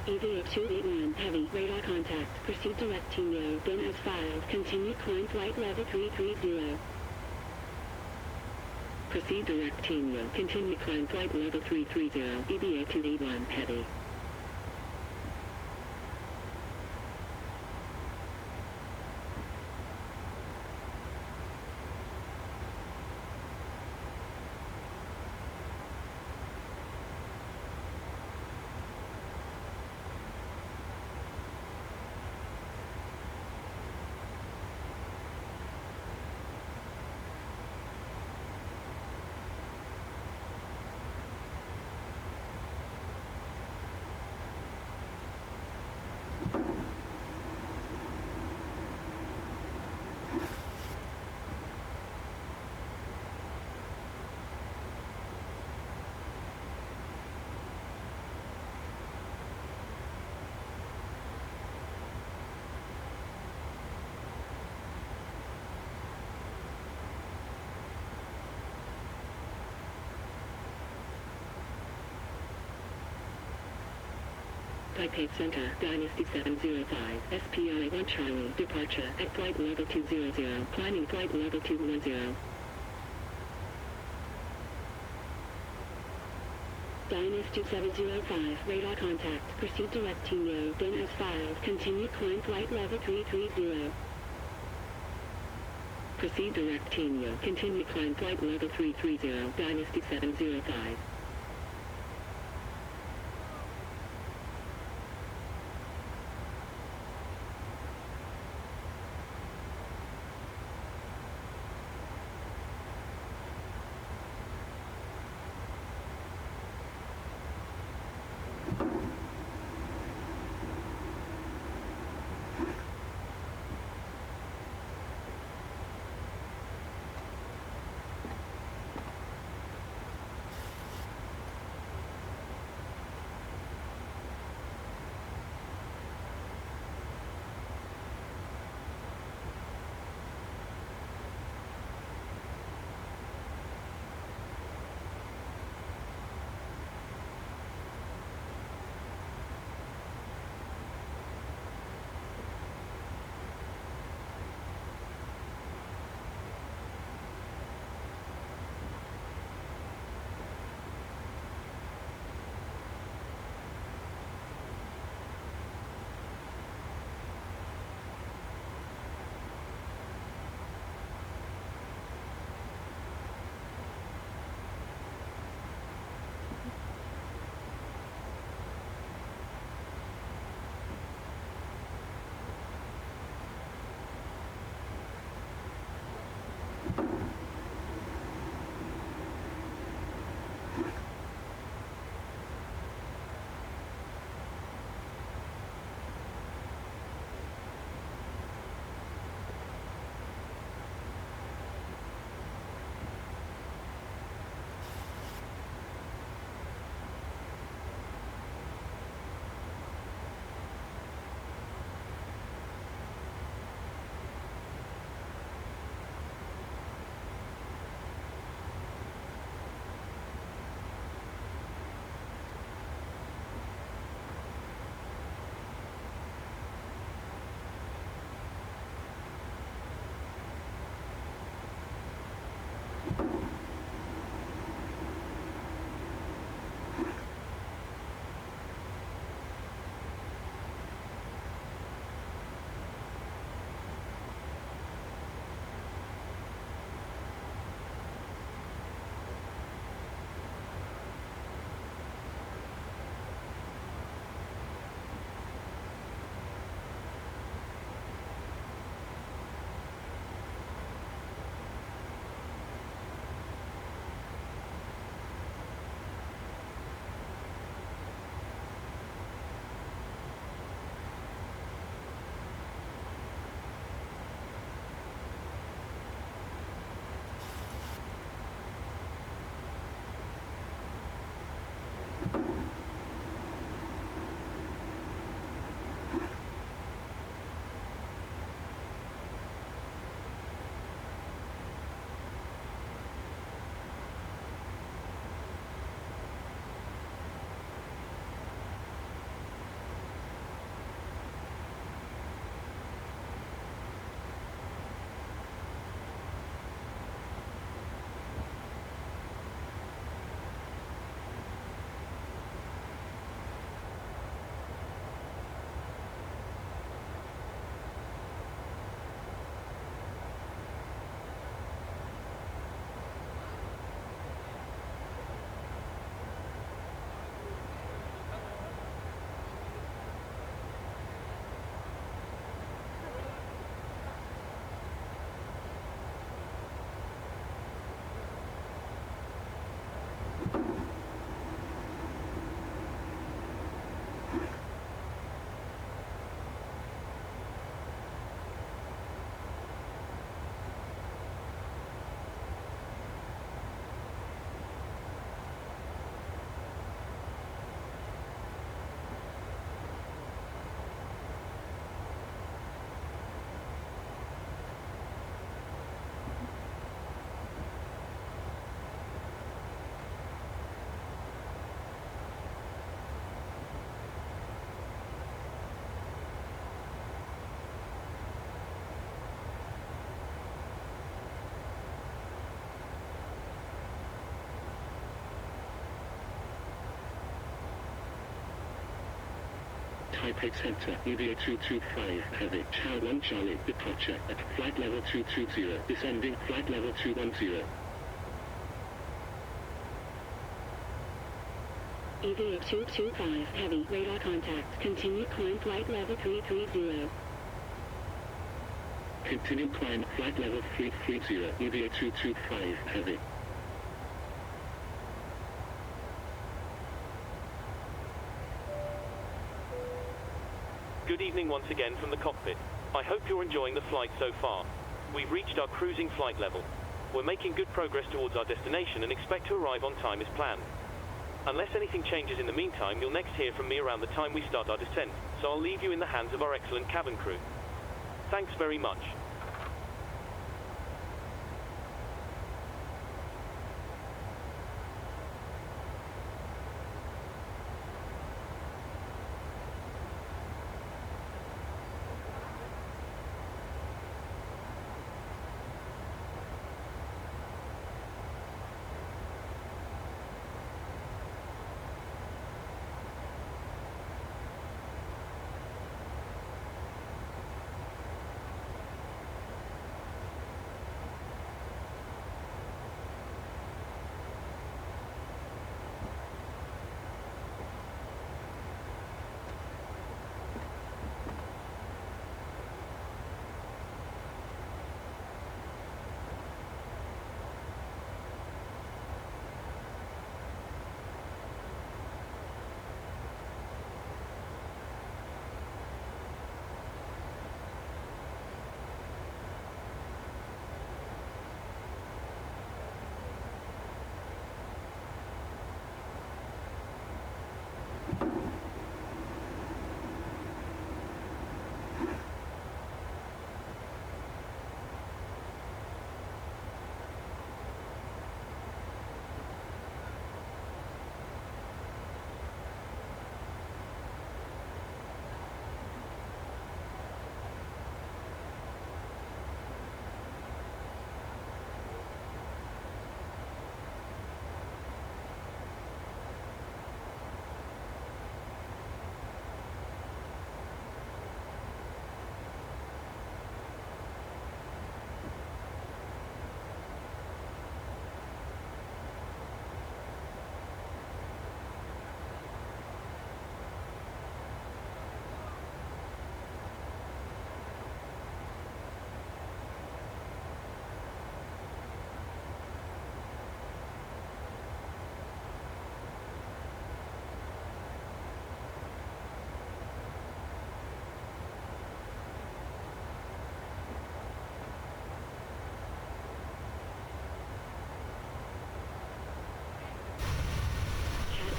F: EVA-2A1 Heavy, radar contact, proceed direct TNO, then as filed, continue climb flight level 330. Proceed direct TNO, continue climb flight level 330, EVA-2A1 Heavy. Taipei Center, Dynasty 705, SPI-1 Charlie, departure at flight level 200, climbing flight level 210. Dynasty 705, radar contact, proceed direct TNO, then as filed, continue climb flight level 330. Proceed direct TNO, continue climb flight level 330, Dynasty 705.
E: Taipei Center, EVA 225 Heavy, Chow 1 Charlie, departure at flight level 220, descending flight level 210.
F: EVA 225 Heavy, radar contact, continue climb flight level 330.
E: Continue climb flight level 330, EVA 225 Heavy.
B: Good evening once again from the cockpit. I hope you're enjoying the flight so far. We've reached our cruising flight level. We're making good progress towards our destination and expect to arrive on time as planned. Unless anything changes in the meantime, you'll next hear from me around the time we start our descent, so I'll leave you in the hands of our excellent cabin crew. Thanks very much.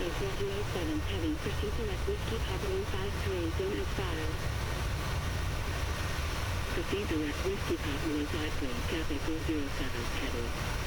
F: A407 Heavy, proceed direct Whiskey Papa 153, zone as filed. Proceed direct Whiskey Papa 153, Cathay 407 Heavy.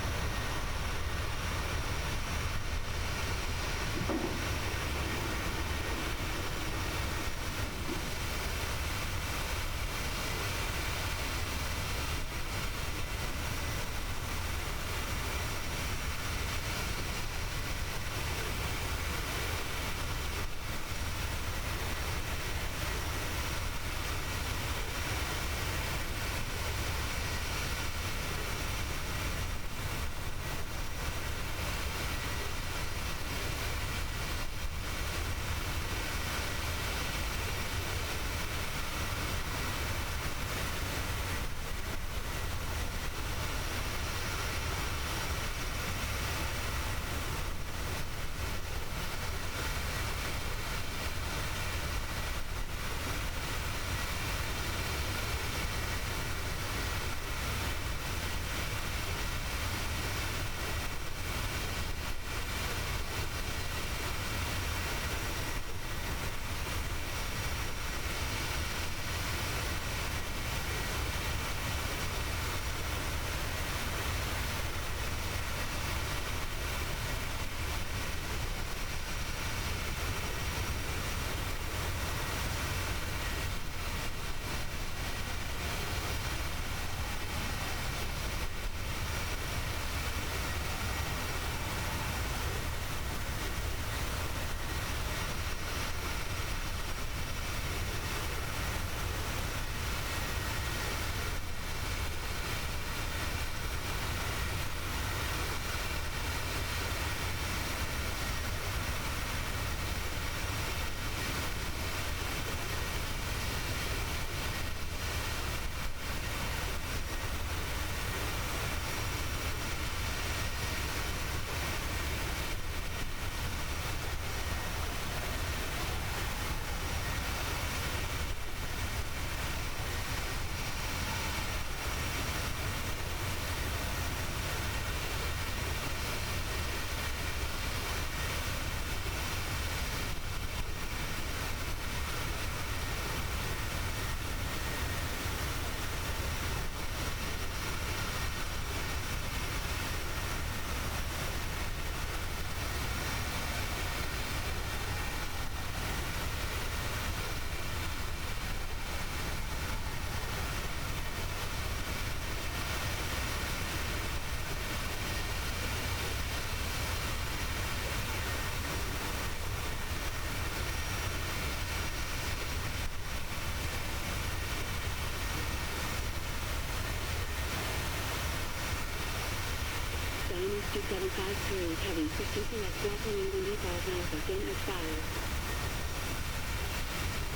F: 753 heavy, proceeding at Bravo India Alpha, then as filed.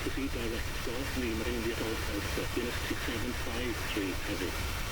E: Proceed direct South Lima India Alpha, then 6753 heavy.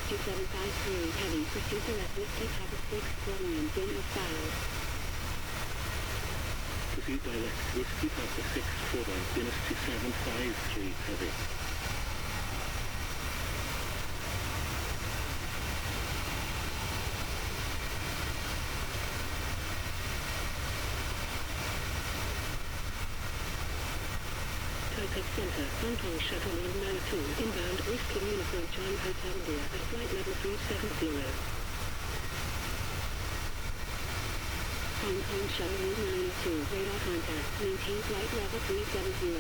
F: 2753 heavy, proceed direct Whiskey Papa 6 Florian, then as filed.
E: Proceed direct Whiskey Papa 6 Florian, Dynasty 753 heavy. Taipei Center, Hong Kong Shuttle 192, inbound Whiskey Uniform Charlie Hotel India at flight level 370. Hong Kong Shuttle 192, radar contact, maintain flight level 370.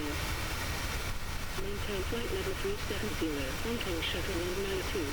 E: Maintain flight level 370, Hong Kong Shuttle 192.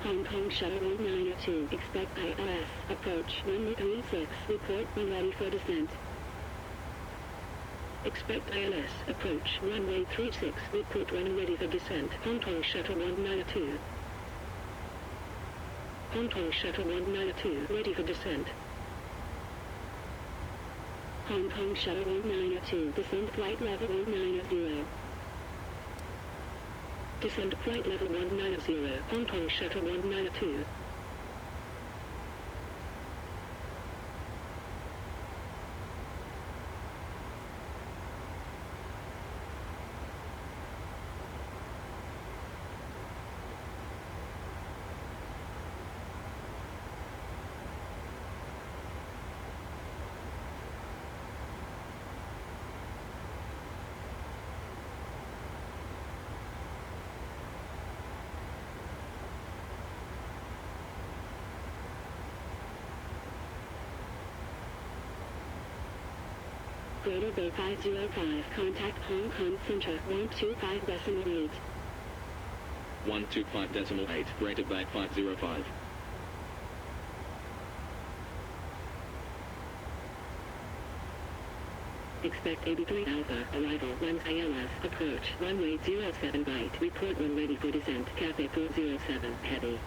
F: Hong Kong Shuttle 902, expect ILS, approach runway 36, report when ready for descent. Expect ILS, approach runway 36, report when ready for descent. Hong Kong Shuttle 192. Hong Kong Shuttle 192, ready for descent. Hong Kong Shuttle 192, descent flight level 190. Descend flight level 190, Hong Kong Shuttle 192. Greater Bay 505, contact Hong Kong Center 125.8.
E: 125.8, Greater Bay 505.
F: Expect AB3 Alpha, arrival, Lens ILS, approach, runway 07 right, report when ready for descent, Cafe 407, heavy.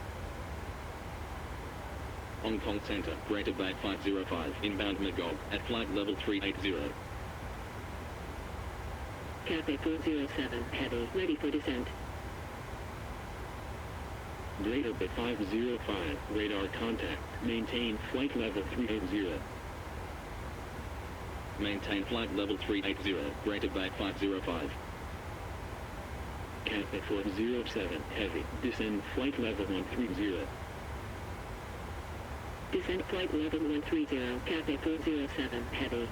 E: Hong Kong Center, Greater Bay 505, inbound Magog, at flight level 380.
F: Cafe 407, heavy, ready for descent.
E: Greater Bay 505, radar contact, maintain flight level 380. Maintain flight level 380, Greater Bay 505. Cafe 407, heavy, descend flight level 130.
F: Descent flight level 130, Cafe 407, heavy.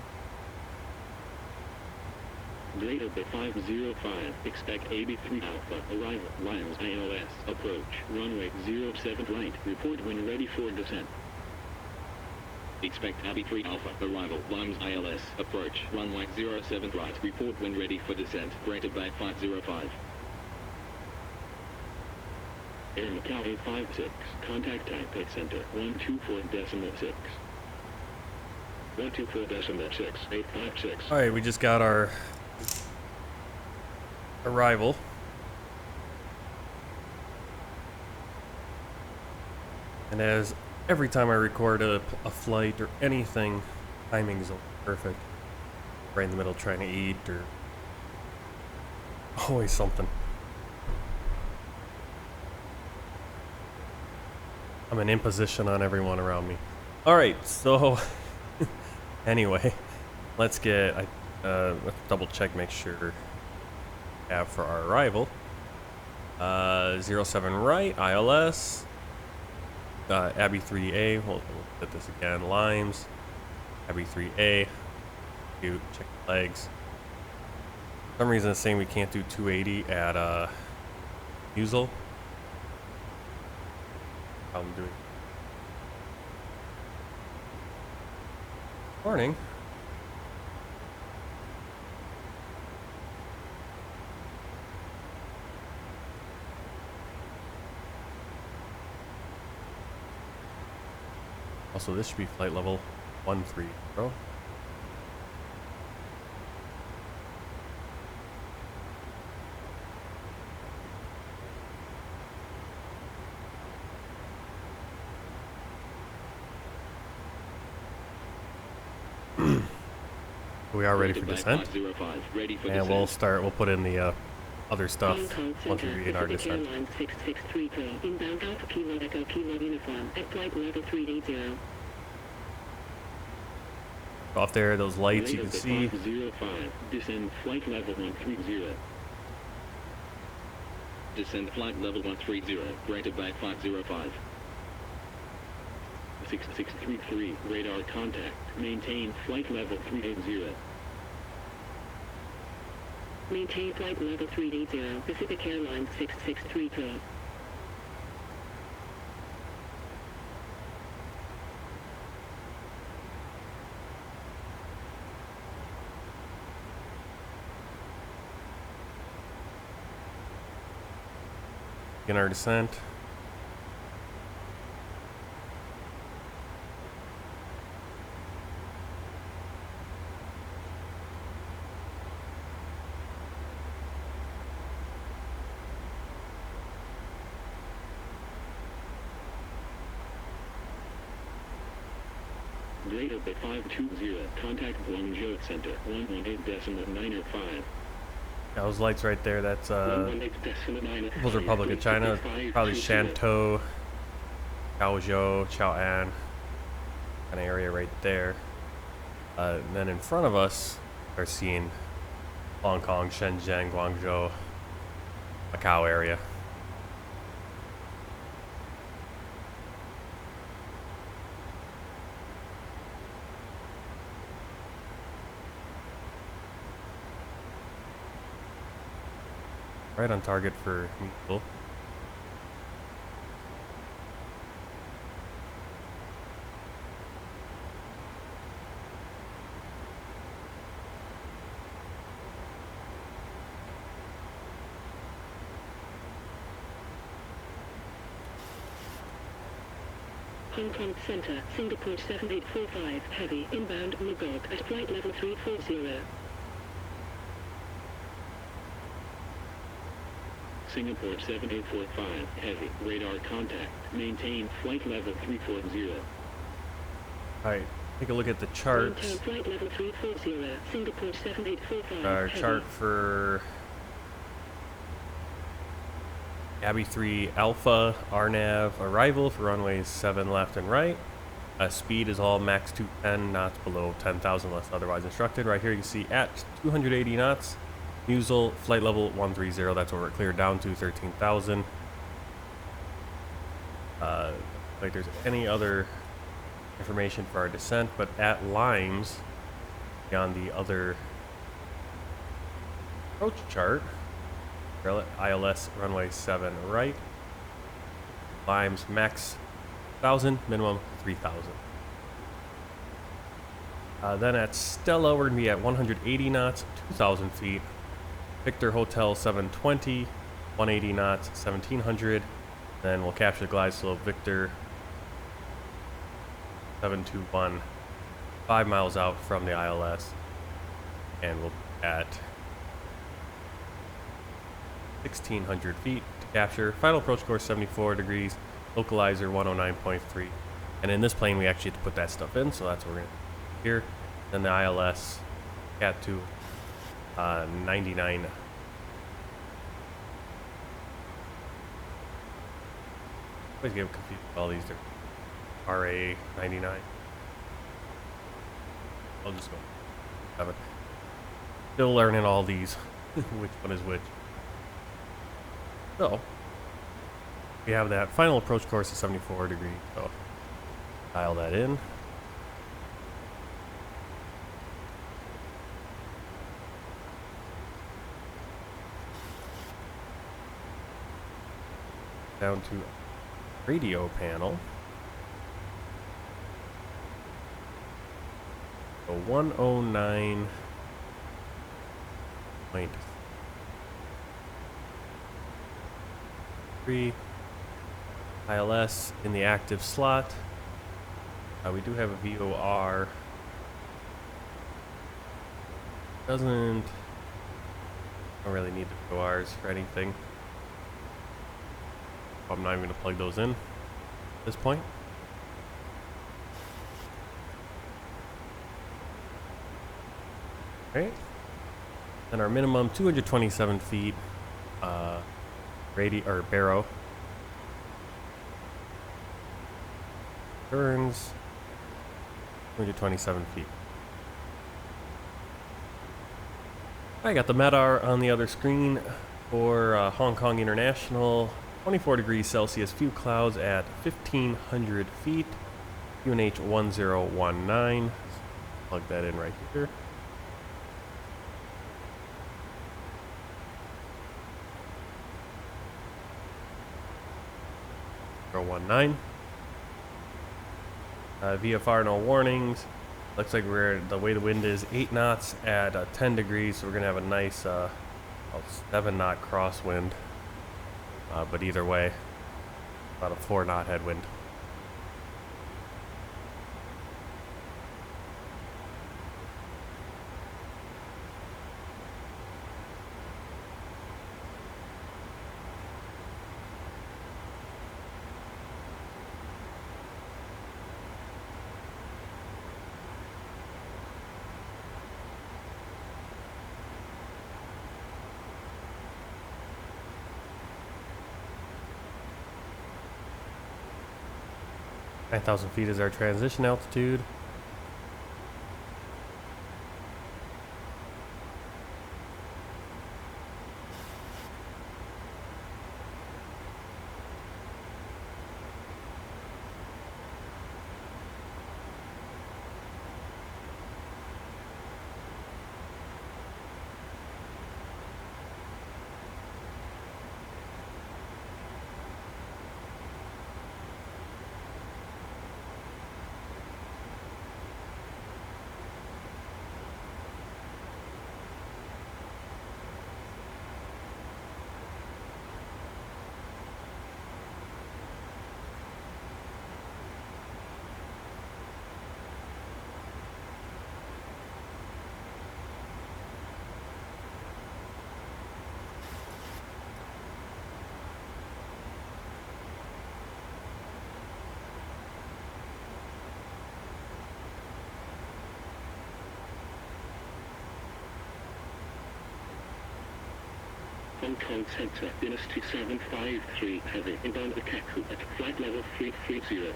E: Greater Bay 505, expect AB3 Alpha, arrival, Lions ILS, approach, runway 07 right, report when ready for descent. Expect AB3 Alpha, arrival, Limes ILS, approach, runway 07 right, report when ready for descent, Greater Bay 505. Air Macau 856, contact Taipei Center, 124.6. 124.6, 856.
A: Alright, we just got our arrival. And as every time I record a flight or anything, timing is perfect. Right in the middle trying to eat or always something. I'm an imposition on everyone around me. Alright, so anyway, let's get, let's double check, make sure we have for our arrival. 07 right, ILS. Abby 3A, we'll hit this again, Limes, Abby 3A, check the legs. For some reason it's saying we can't do 280 at Musil. I'm doing. Morning. Also, this should be flight level 13, bro. We are ready for descent. And we'll start, we'll put in the other stuff once we begin our descent.
F: Inbound Alpha Kilo Echo Kilo Uniform at flight level 380.
A: Off there, those lights you can see.
E: 505, descend flight level 130. Descend flight level 130, Greater Bay 505. 6633, radar contact, maintain flight level 380.
F: Maintain flight level 380, Pacific Airlines 6633.
A: Begin our descent.
E: Greater Bay 520, contact Guangzhou Center, 118.905.
A: Those lights right there, that's People's Republic of China, probably Shantou, Chaozhou, Chaoan, kind of area right there. And then in front of us, we're seeing Hong Kong, Shenzhen, Guangzhou, Macau area. Right on target for Musil.
F: Hong Kong Center, Singapore 7845, heavy, inbound Magog at flight level 340.
E: Singapore 7845, heavy, radar contact, maintain flight level 340.
A: Alright, take a look at the charts.
F: Maintain flight level 340, Singapore 7845,
A: Our
F: heavy.
A: chart for Abbey 3 Alpha, RNAV arrival for runways 7 left and right. Speed is all max 210 knots below 10,000 unless otherwise instructed. Right here you can see at 280 knots, Musil, flight level 130, that's where we're cleared down to 13,000. Like there's any other information for our descent, but at Limes, on the other approach chart, ILS runway 7 right, Limes max 1,000, minimum 3,000. Then at Stella, we're going to be at 180 knots, 2,000 feet. Victor Hotel 720, 180 knots, 1,700. Then we'll capture the glide slope Victor 721, 5 miles out from the ILS. And we'll be at 1,600 feet to capture. Final approach course 74 degrees, localizer 109.3. And in this plane, we actually have to put that stuff in, so that's what we're going to do here. Then the ILS, Cat 2, 99. Always get confused with all these different RA 99. I'll just go 7. Still learning all these, which one is which. So, we have that final approach course of 74 degrees, so dial that in. Down to radio panel. So 109.3 ILS in the active slot. We do have a VOR. Don't really need the VORs for anything. I'm not even going to plug those in at this point. Alright. Then our minimum 227 feet barrow. Turns 227 feet. I got the MEDAR on the other screen for Hong Kong International. 24 degrees Celsius, few clouds at 1,500 feet. UNH 1019. Plug that in right here. VFR, no warnings. Looks like the way the wind is 8 knots at 10 degrees, so we're gonna have a nice 7 knot crosswind. But either way, about a 4 knot headwind. Nine 9,000 feet is our transition altitude.
E: Hong Kong Center, Dynasty 753 Heavy, inbound Kaku at flight level 330.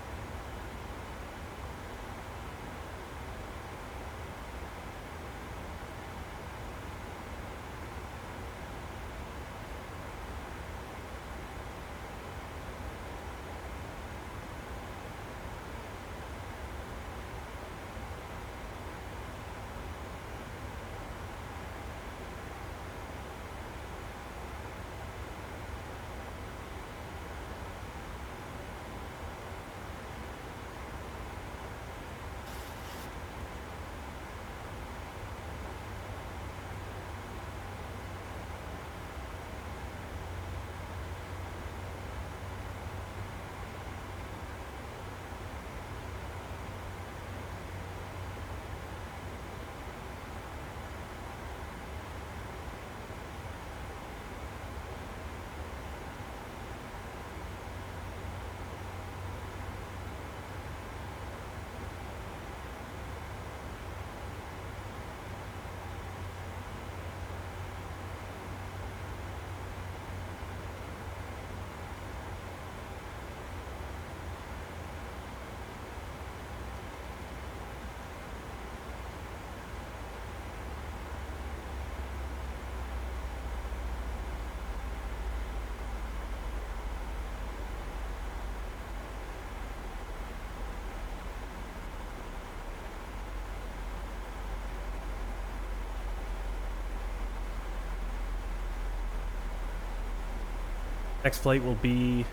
A: Next flight will be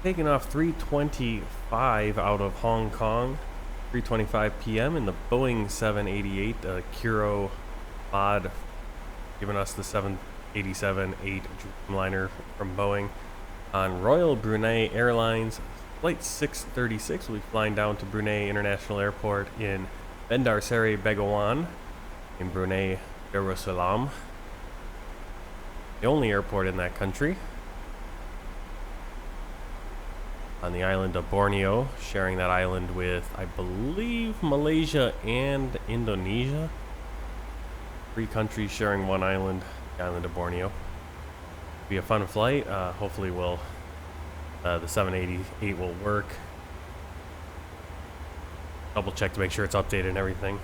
A: taking off 3:25 out of Hong Kong, 3:25 p.m. in the Boeing 788 Kiro mod, giving us the 787-8 Dreamliner from Boeing. On Royal Brunei Airlines, flight 636 will be flying down to Brunei International Airport in Bandar Seri Begawan in Brunei Darussalam, the only airport in that country. On the island of Borneo, sharing that island with, I believe, Malaysia and Indonesia. 3 countries sharing one island, the island of Borneo. Be a fun flight. Hopefully the 788 will work. Double check to make sure it's updated and everything.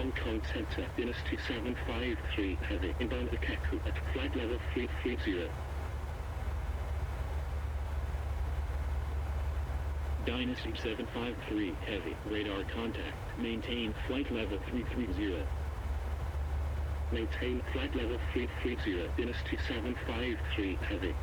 E: Hong Kong Center, Dynasty 753 Heavy, inbound Kaku at flight level 330. Dynasty 753 Heavy, radar contact, maintain flight level 330. Maintain flight level 330, Dynasty 753 Heavy.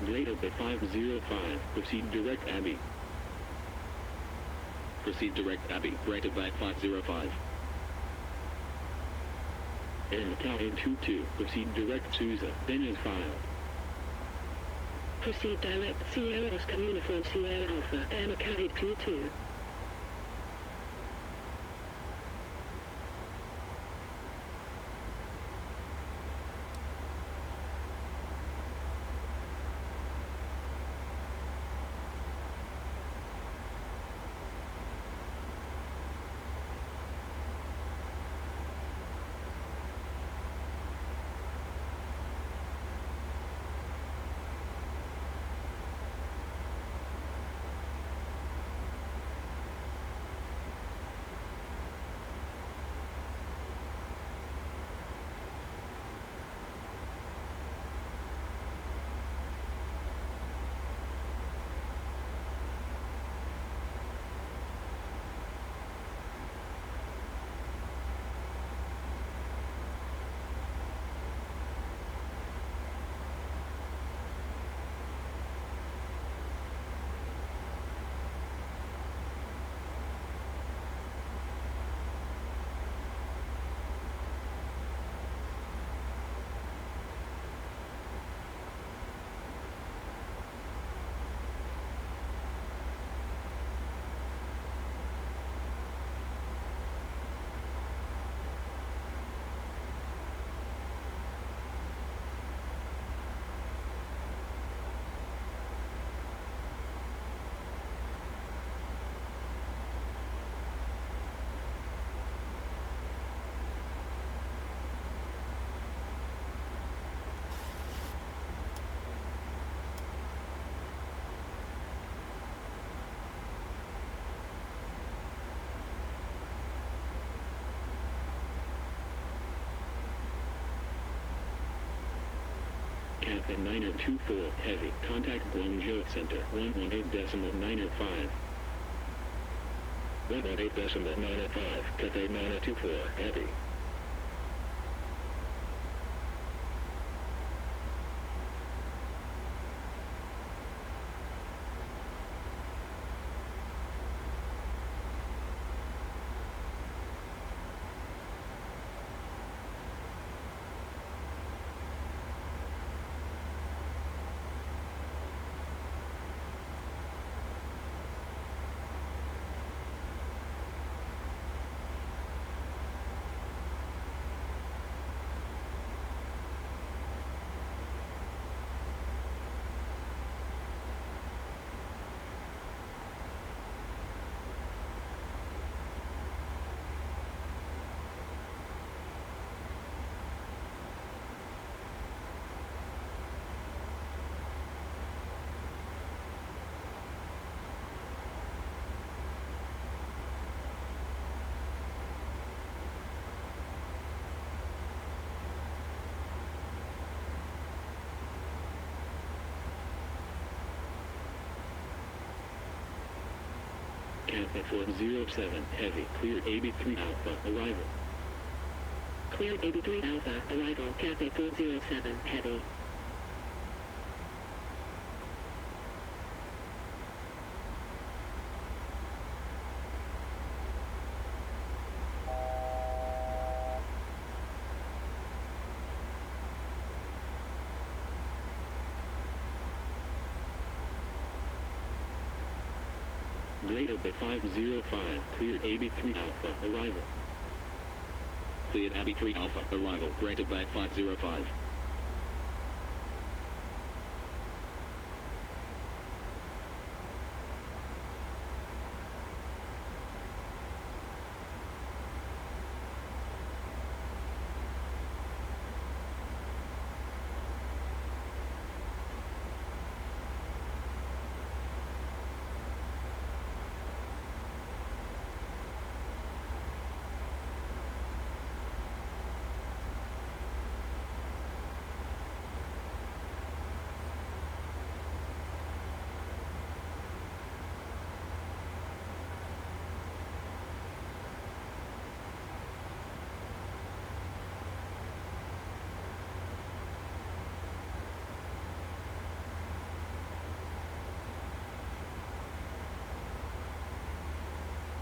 E: Later by 505, proceed direct Abbey. Proceed direct Abbey, rated by 505. And Macau 22, proceed direct Sousa, then is filed.
F: Proceed direct Sierra Oscar Uniform Sierra Alpha, Air Macau 22.
E: Cathay 9024 Heavy, contact Guangzhou Center 118.905. 118.905, Cathay 9024 Heavy. Cathay 407 Heavy, cleared AB3 Alpha, arrival.
F: Cleared AB3 Alpha, arrival, Cathay 407 Heavy.
E: Radar Bay 505, cleared AB3 Alpha, arrival. Cleared AB3 Alpha, arrival, Radar Bay 505.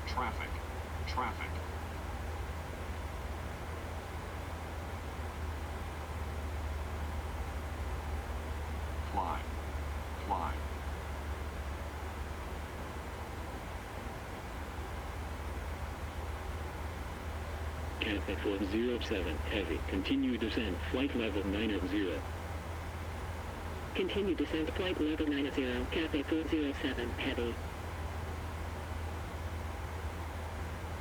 J: Traffic. Traffic. Climb. Climb.
E: Cathay 407, heavy, continue descent, flight level 900.
F: Continue descent, flight level 90, Cathay 407, heavy.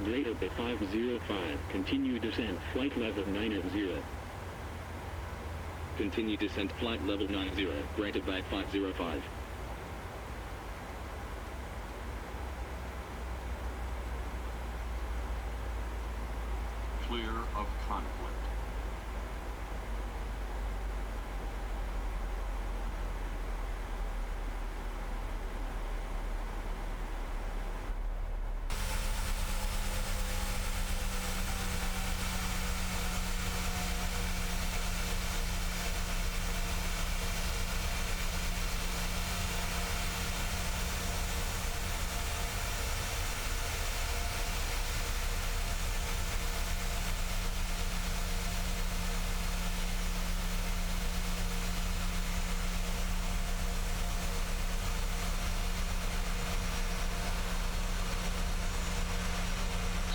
E: Radar Bay 505, continue descent, flight level 90. Continue descent, flight level 90, Radar Bay 505.
J: Clear of conflict.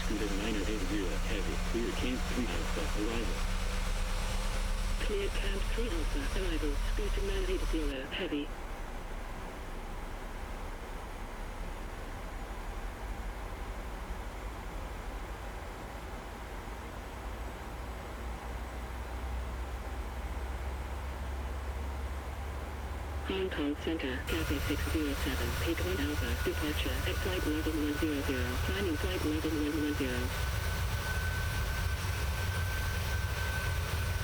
E: Scooter 980, heavy, clear Camp 3 Alpha, arrival.
F: Clear Camp 3 Alpha, arrival, Scooter 980, heavy. Hong Kong Center, Cathay 607, Peak 1 Alpha, departure at flight level 100, climbing flight level 110.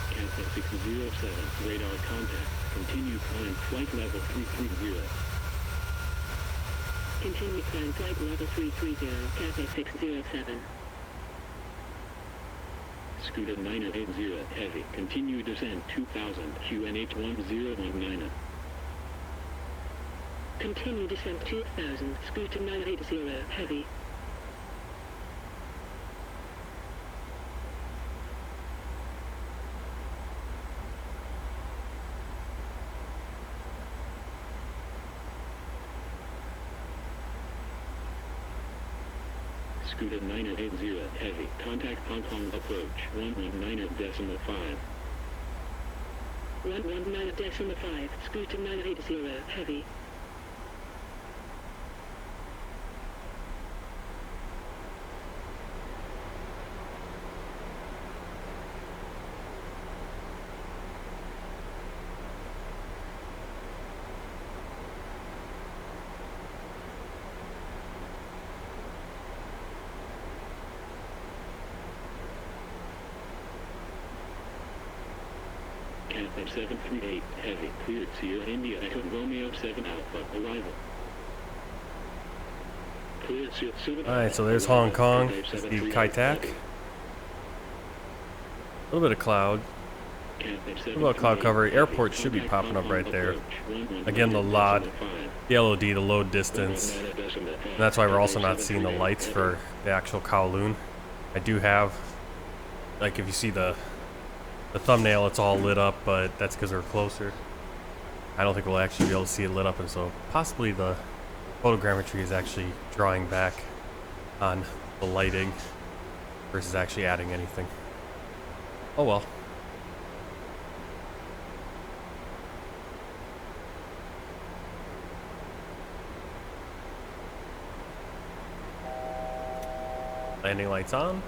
E: Cathay 607, radar contact, continue climb flight level 330.
F: Continue climb flight level 330, Cathay 607.
E: Scooter 980, heavy, continue descent 2000, QNH 1019.
F: Continue descent 2000, Scooter 980, heavy.
E: Scooter 980, heavy, contact Hong Kong approach 119.5.
F: 119.5, Scooter 980, heavy.
E: Cathay 738, heavy, cleared Sierra India Echo Romeo 7 Alpha, arrival. Cleared Sierra 7
A: Alright, so there's Hong Kong, that's the Kai Tak. A little bit of cloud. What about cloud cover? Airport should be popping up right there. Again, the LOD, the LOD, the load distance. And that's why we're also not seeing the lights for the actual Kowloon. I do have, like if you see the thumbnail, it's all lit up, but that's because we're closer. I don't think we'll actually be able to see it lit up, and so possibly the photogrammetry is actually drawing back on the lighting versus actually adding anything. Oh well. Landing lights on.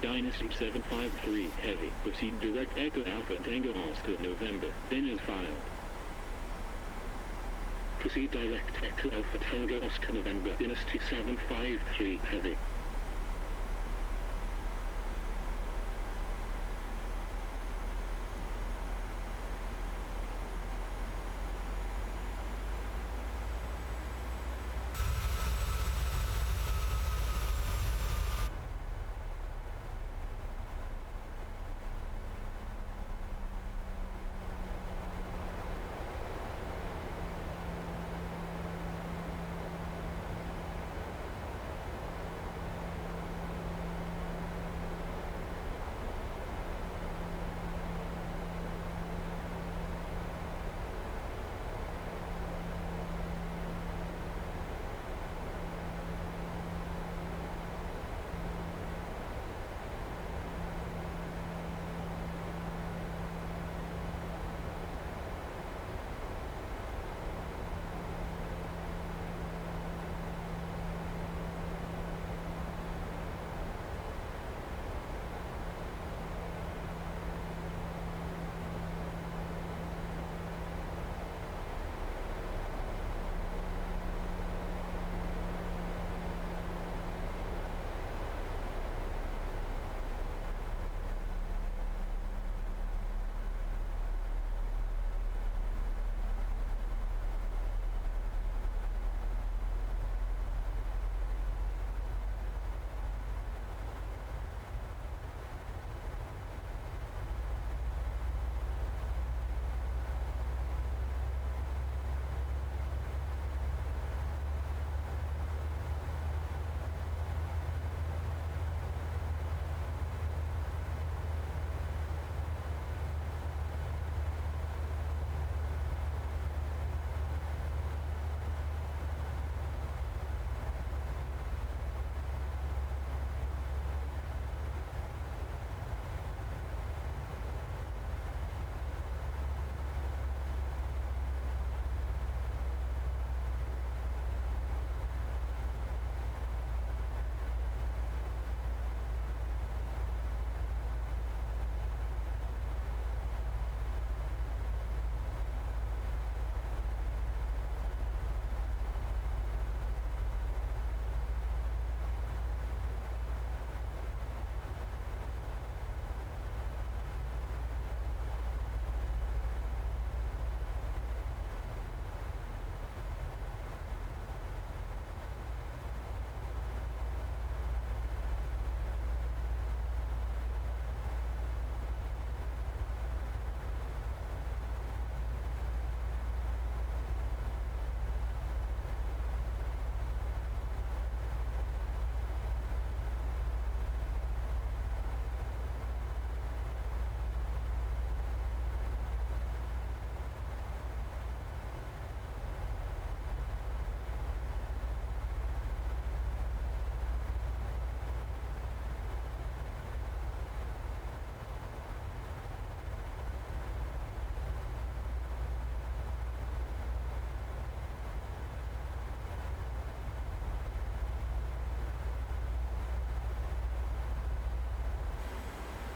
E: Dynasty 753 Heavy. Proceed direct Echo Alpha Tango Oscar November. Then is filed. Proceed direct Echo Alpha Tango Oscar November. Dynasty 753 Heavy.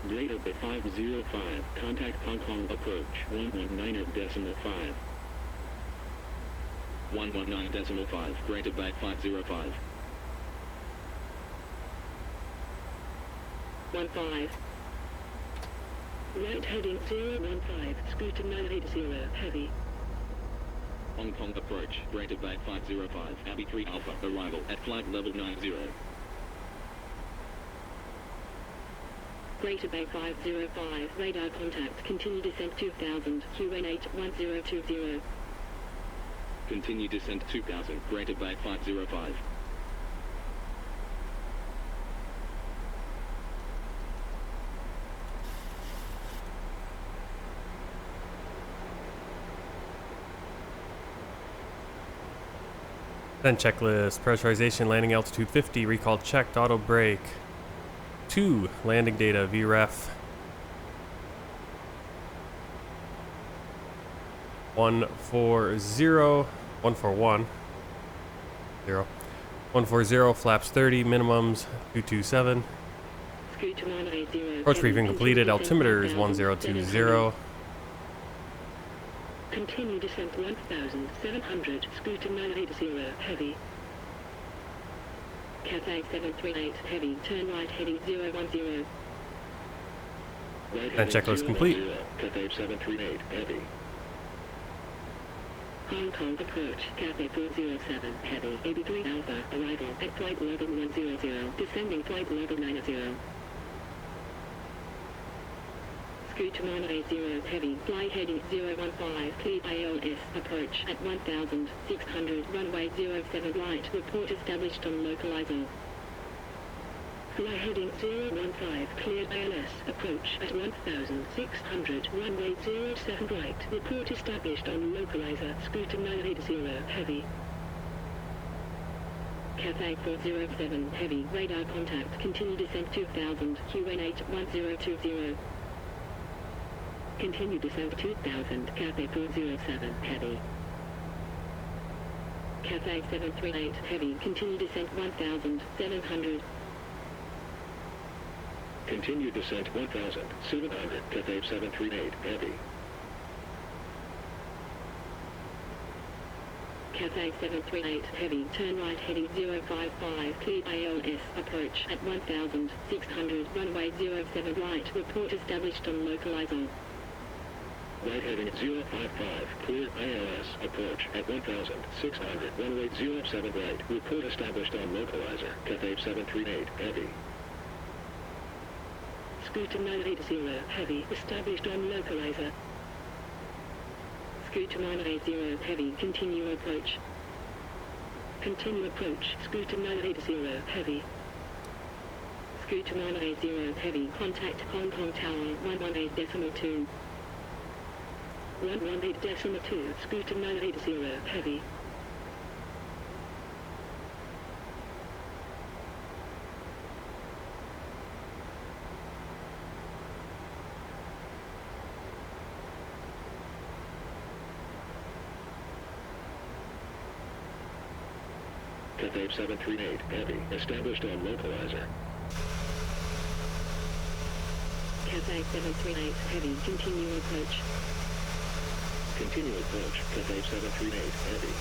E: Data bit 505. Contact Hong Kong approach 119.5. 119.5. Granted back 505.
F: 15. Right heading 015, scooter 980, heavy.
E: Hong Kong approach, Greater Bay 505, Abbey 3 Alpha, arrival at flight level 90.
F: Greater Bay 505, radar contact, continue descent 2000, QN8 1020.
E: Continue descent 2000, Greater Bay 505.
A: Then checklist, pressurization, landing altitude 50, recall checked, auto brake. 2, landing data, VREF. 140, 141, 0. 140, flaps 30, minimums 227.
F: Scooter 980.
A: Approach briefing completed, altimeter is 1020.
F: Continue descent 1700, scooter 980, heavy. Cathay 738, heavy, turn right heading 010.
E: Right
A: And checklist complete.
E: Cathay 738, heavy.
F: Hong Kong approach, Cathay 407, heavy, AB3 Alpha, arrival at flight level 100, descending flight level 90. Scooter 980, heavy, fly heading 015, clear ILS, approach at 1600, runway 07 right, report established on localizer. Fly heading 015, cleared ILS, approach at 1600, runway 07 right, report established on localizer, Scooter 980, heavy. Cathay 407, heavy, radar contact, continue descent 2000, QN8 1020. Continue descent 2000, Cathay 407, heavy. Cathay 738, heavy, continue descent 1700.
E: Continue descent 1700, Cathay 738, heavy.
F: Cathay 738, heavy, turn right heading 055, cleared ILS, approach at 1600, runway 07 right, report established on localizer.
E: Right heading 055, cleared ILS, approach at 1600, runway 07 right, report established on localizer, Cathay 738, heavy.
F: Scooter 980, heavy, established on localizer. Scooter 980, heavy, continue approach. Continue approach, Scooter 980, heavy. Scooter 980, heavy, contact Hong Kong Tower 118.2. 118.2, Scooter 980, heavy.
E: Cathay 738, heavy, established on localizer.
F: Cathay 738, heavy, continue approach.
E: Continue approach, Cathay 738, heavy.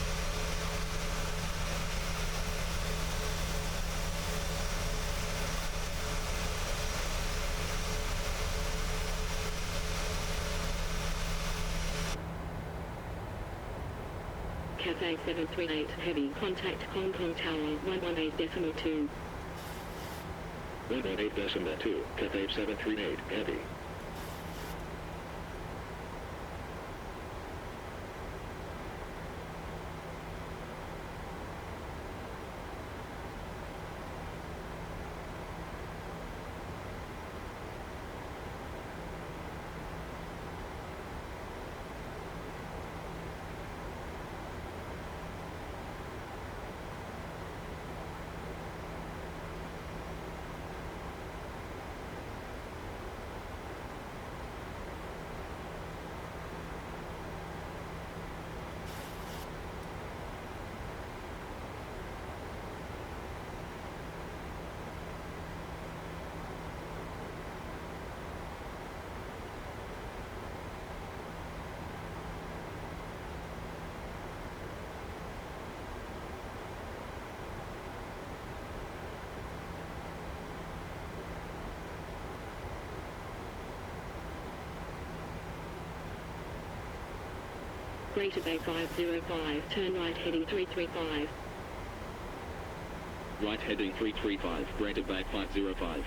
F: Cathay 738, heavy, contact Hong Kong Tower 118.2.
E: 118.2, Cathay 738, heavy.
F: Greater Bay 505, turn right heading 335.
E: Right heading 335, Greater Bay 505.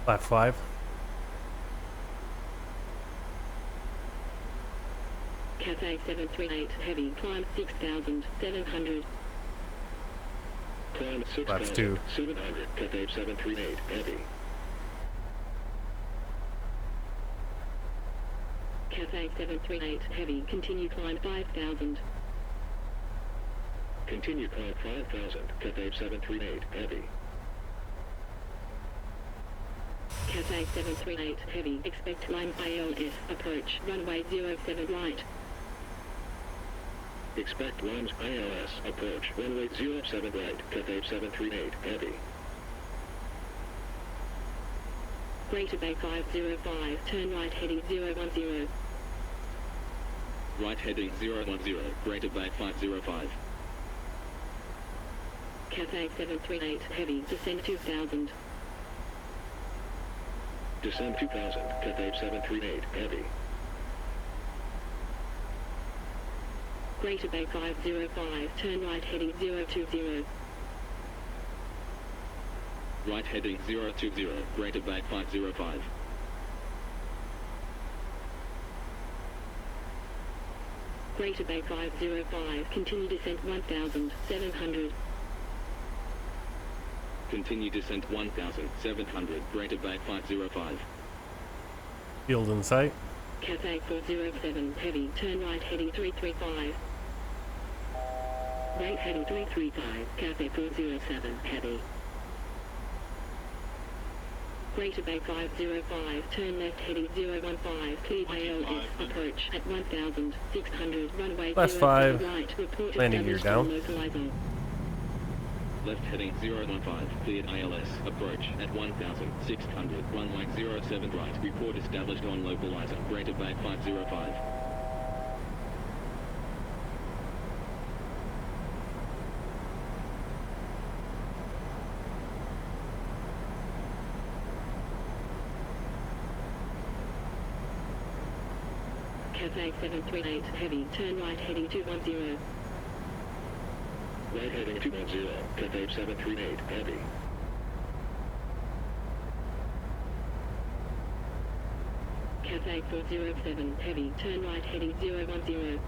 A: Flat 5.
F: Cathay 738, heavy, climb 6,700.
E: Climb
A: Flaps 2.
E: 6,700, Cathay 738, heavy.
F: Cathay 738, heavy, continue climb 5,000.
E: Continue climb 5,000, Cathay 738, heavy.
F: Cathay 738, heavy, expect climb ILS, approach, runway 07 right.
E: Expect Limes ILS, approach, runway 07 right, Cathay 738, heavy.
F: Greater Bay 505, turn right heading 010.
E: Right heading 010, Greater Bay 505.
F: Cathay 738, heavy, descend 2,000.
E: Descend 2,000, Cathay 738, heavy.
F: Greater Bay 505, turn right heading 020.
E: Right heading 020, Greater Bay 505.
F: Greater Bay 505, continue descent 1,700.
E: Continue descent 1,700, Greater Bay 505.
A: Field in sight.
F: Cathay 407, heavy, turn right heading 335. Right heading 335, Cathay 407, heavy. Greater Bay 505, turn left heading 015, clear ILS, approach at 1,600, runway
A: Last 5,
F: right, report
A: landing gear down.
F: localizer.
E: Left heading 015, cleared ILS, approach at 1,600, runway 07 right, report established on localizer, Greater Bay 505.
F: Cathay 738, heavy, turn right heading 210.
E: Right heading 210, Cathay 738, heavy.
F: Cathay 407, heavy, turn right heading 010.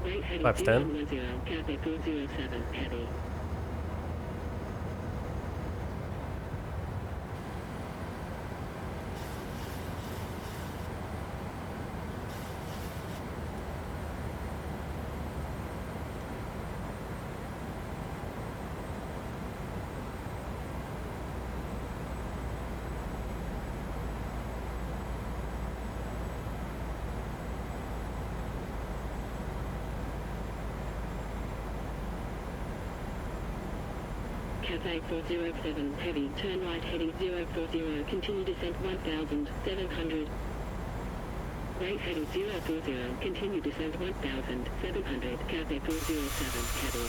F: Right heading
A: Flaps 10.
F: 010, Cathay 407, heavy. Cathay 407, heavy, turn right heading 040, continue descent 1,700. Right heading 040, continue descent 1,700, Cathay 407, heavy.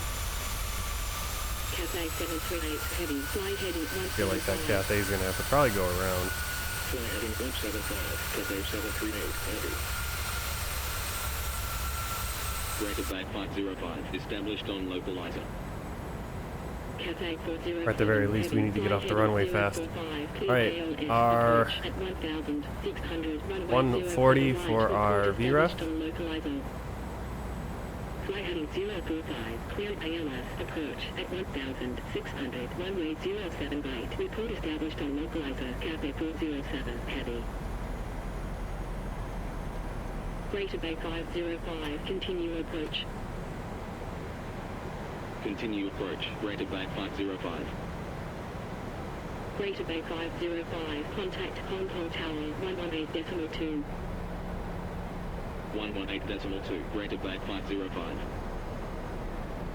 F: Cathay 738, heavy, fly heading 175.
A: I feel like that Cathay's gonna have to probably go around.
E: Fly heading 175, Cathay 738, heavy. Greater Bay 505, established on localizer.
A: Or at the very least, we need to get off the runway fast. Alright, our 140 for our VREF.
F: Fly heading 045, clear ALS, approach at 1,600, runway 07 right, report established on localizer, Cathay 407, heavy. Greater Bay 505, continue approach.
E: Continue approach, Greater Bay 505.
F: Greater Bay 505, contact Hong Kong Tower 118.2.
E: 118.2, Greater Bay 505.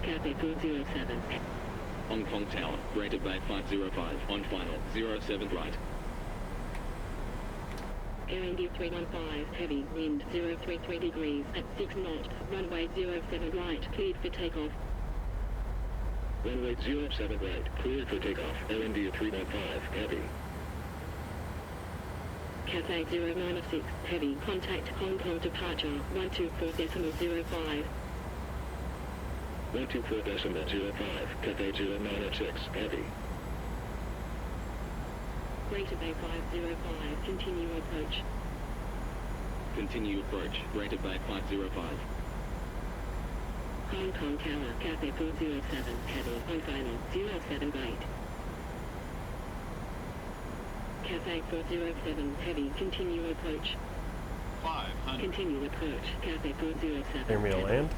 F: Cathay 407.
E: Hong Kong Tower, Greater Bay 505, on final, 07 right.
F: AMD 315, heavy, wind 033 degrees, at 6 knots, runway 07 right, cleared for takeoff.
E: Runway 07 right, cleared for takeoff. AMD 315, heavy.
F: Cathay 096, heavy, contact Hong Kong departure, 124.05.
E: 124.05, Cathay 096, heavy.
F: Greater Bay 505, continue approach.
E: Continue approach, Greater Bay 505.
F: Hong Kong Tower, Cathay 407, heavy, on final, 07 right. Cathay 407, heavy, continue approach.
J: 500.
F: Continue approach, Cathay 407.
A: Clear me to land.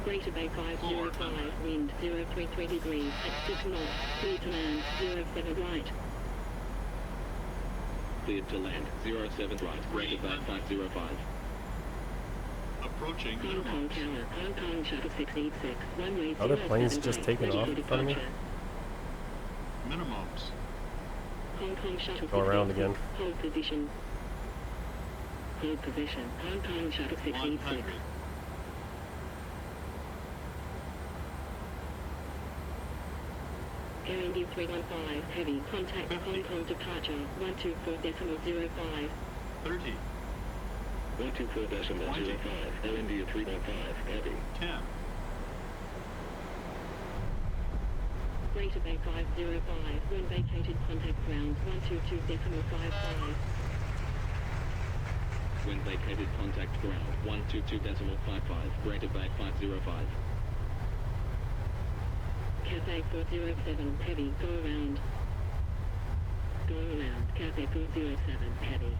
F: Greater Bay 505, wind 033 degrees, at 6 knots, clear to land, 07 right.
E: Cleared to land, 07 right, Greater Bay 505.
J: Approaching
F: Hong Kong
J: minimums.
F: Tower, Hong Kong Shuttle 686, runway 07
A: Other planes just
F: right,
A: taking
F: ready
A: off
F: for
A: in front of me.
F: departure.
J: Minimums.
F: Hong Kong Shuttle
A: Go around
F: 686,
A: again.
F: hold position. Hold position, Hong Kong Shuttle 686.
J: 100.
F: AMD 315, heavy, contact
J: 50.
F: Hong Kong departure, 124.05.
J: 30.
E: 124.05, AMD 315, heavy.
J: 10.
F: Greater Bay 505, when vacated contact ground, 122.55.
E: When vacated, contact ground, 122.55, Greater Bay 505.
F: Cathay 407, heavy, go around. Go around, Cathay 407, heavy.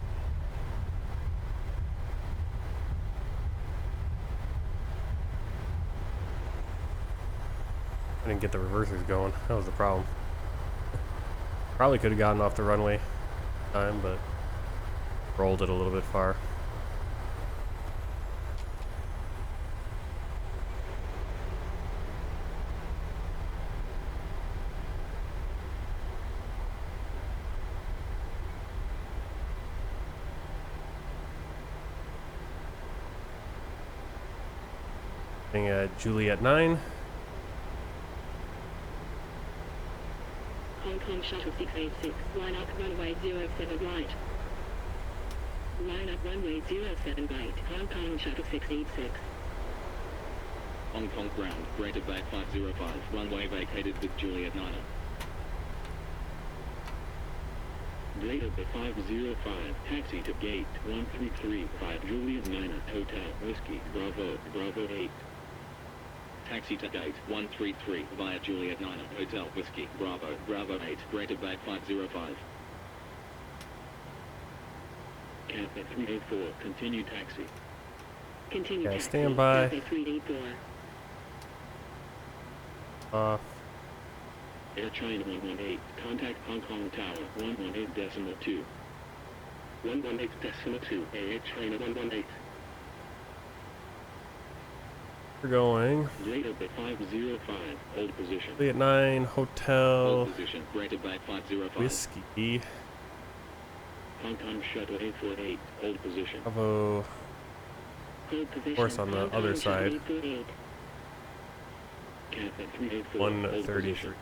A: I didn't get the reversers going. That was the problem. Probably could have gotten off the runway time, but rolled it a little bit far. At Juliet 9.
F: Hong Kong Shuttle 686, line up runway 07 right. Line up runway 07 right, Hong Kong Shuttle 686.
E: Hong Kong ground, Greater Bay 505, runway vacated with Juliet 9. Greater Bay 505, taxi to gate 1335, Juliet 9, Hotel, Whiskey, Bravo, Bravo 8. Taxi to gate 133 via Juliet 9, Hotel, Whiskey, Bravo, Bravo 8, Greater Bay 505. Cathay 384, continue taxi.
F: Continue
A: Okay,
F: taxi,
A: stand by.
F: Cathay 384.
A: Off.
E: Air China 118, contact Hong Kong Tower 118.2. 118.2, Air China 118.
A: We're going.
E: Greater Bay 505, hold position.
A: Juliet 9, Hotel,
E: Hold position, Greater Bay 505.
A: Whiskey,
E: Hong Kong Shuttle 848, hold position.
A: Bravo.
F: Hold position,
A: Of course, on the
F: Hong
A: other
F: Kong
A: side.
F: Shuttle 848.
E: Cathay 384, hold
A: 133.
E: position.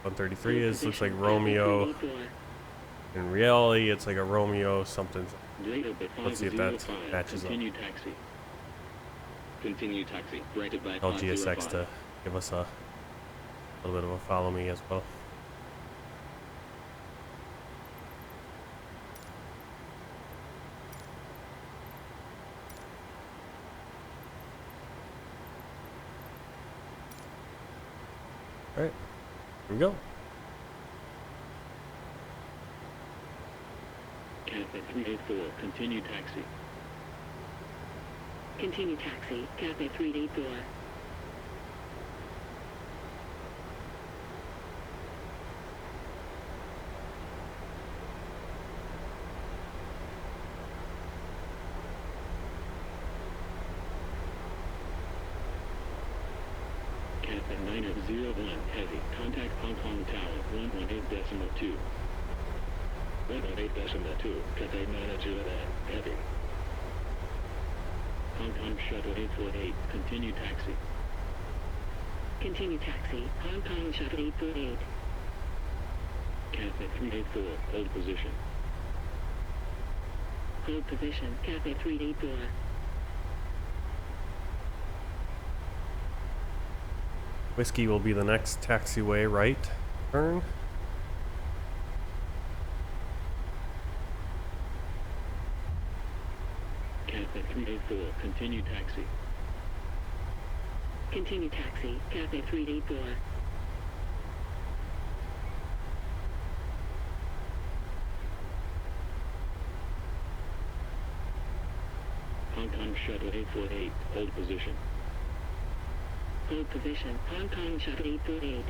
A: 133
F: Hold
A: is looks like
F: position,
A: Romeo.
F: Cathay 384.
A: In reality, it's like a Romeo something.
E: Greater Bay 505,
A: Let's see if that matches up.
E: continue taxi. Continue taxi, Greater Bay
A: Tell
E: 505.
A: GSX to give us a little bit of a follow me as well. Alright, here we go.
E: Cathay 384, continue taxi.
F: Continue taxi, Cathay 384.
E: Cathay 901, heavy, contact Hong Kong Tower 118.2. 118.2, Cathay 901, heavy. Hong Kong Shuttle 848, continue taxi.
F: Continue taxi, Hong Kong Shuttle 848.
E: Cathay 384, hold position.
F: Hold position, Cathay 384.
A: Whiskey will be the next taxiway right turn.
E: Cathay 384, continue taxi.
F: Continue taxi, Cathay 384.
E: Hong Kong Shuttle 848, hold position.
F: Hold position, Hong Kong Shuttle 848.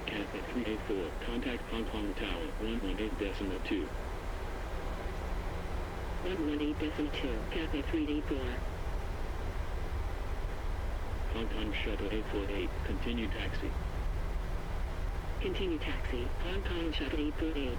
E: Cathay 384, contact Hong Kong Tower 118.2.
F: 118.2, Cathay 384.
E: Hong Kong Shuttle 848, continue taxi.
F: Continue taxi, Hong Kong Shuttle 848.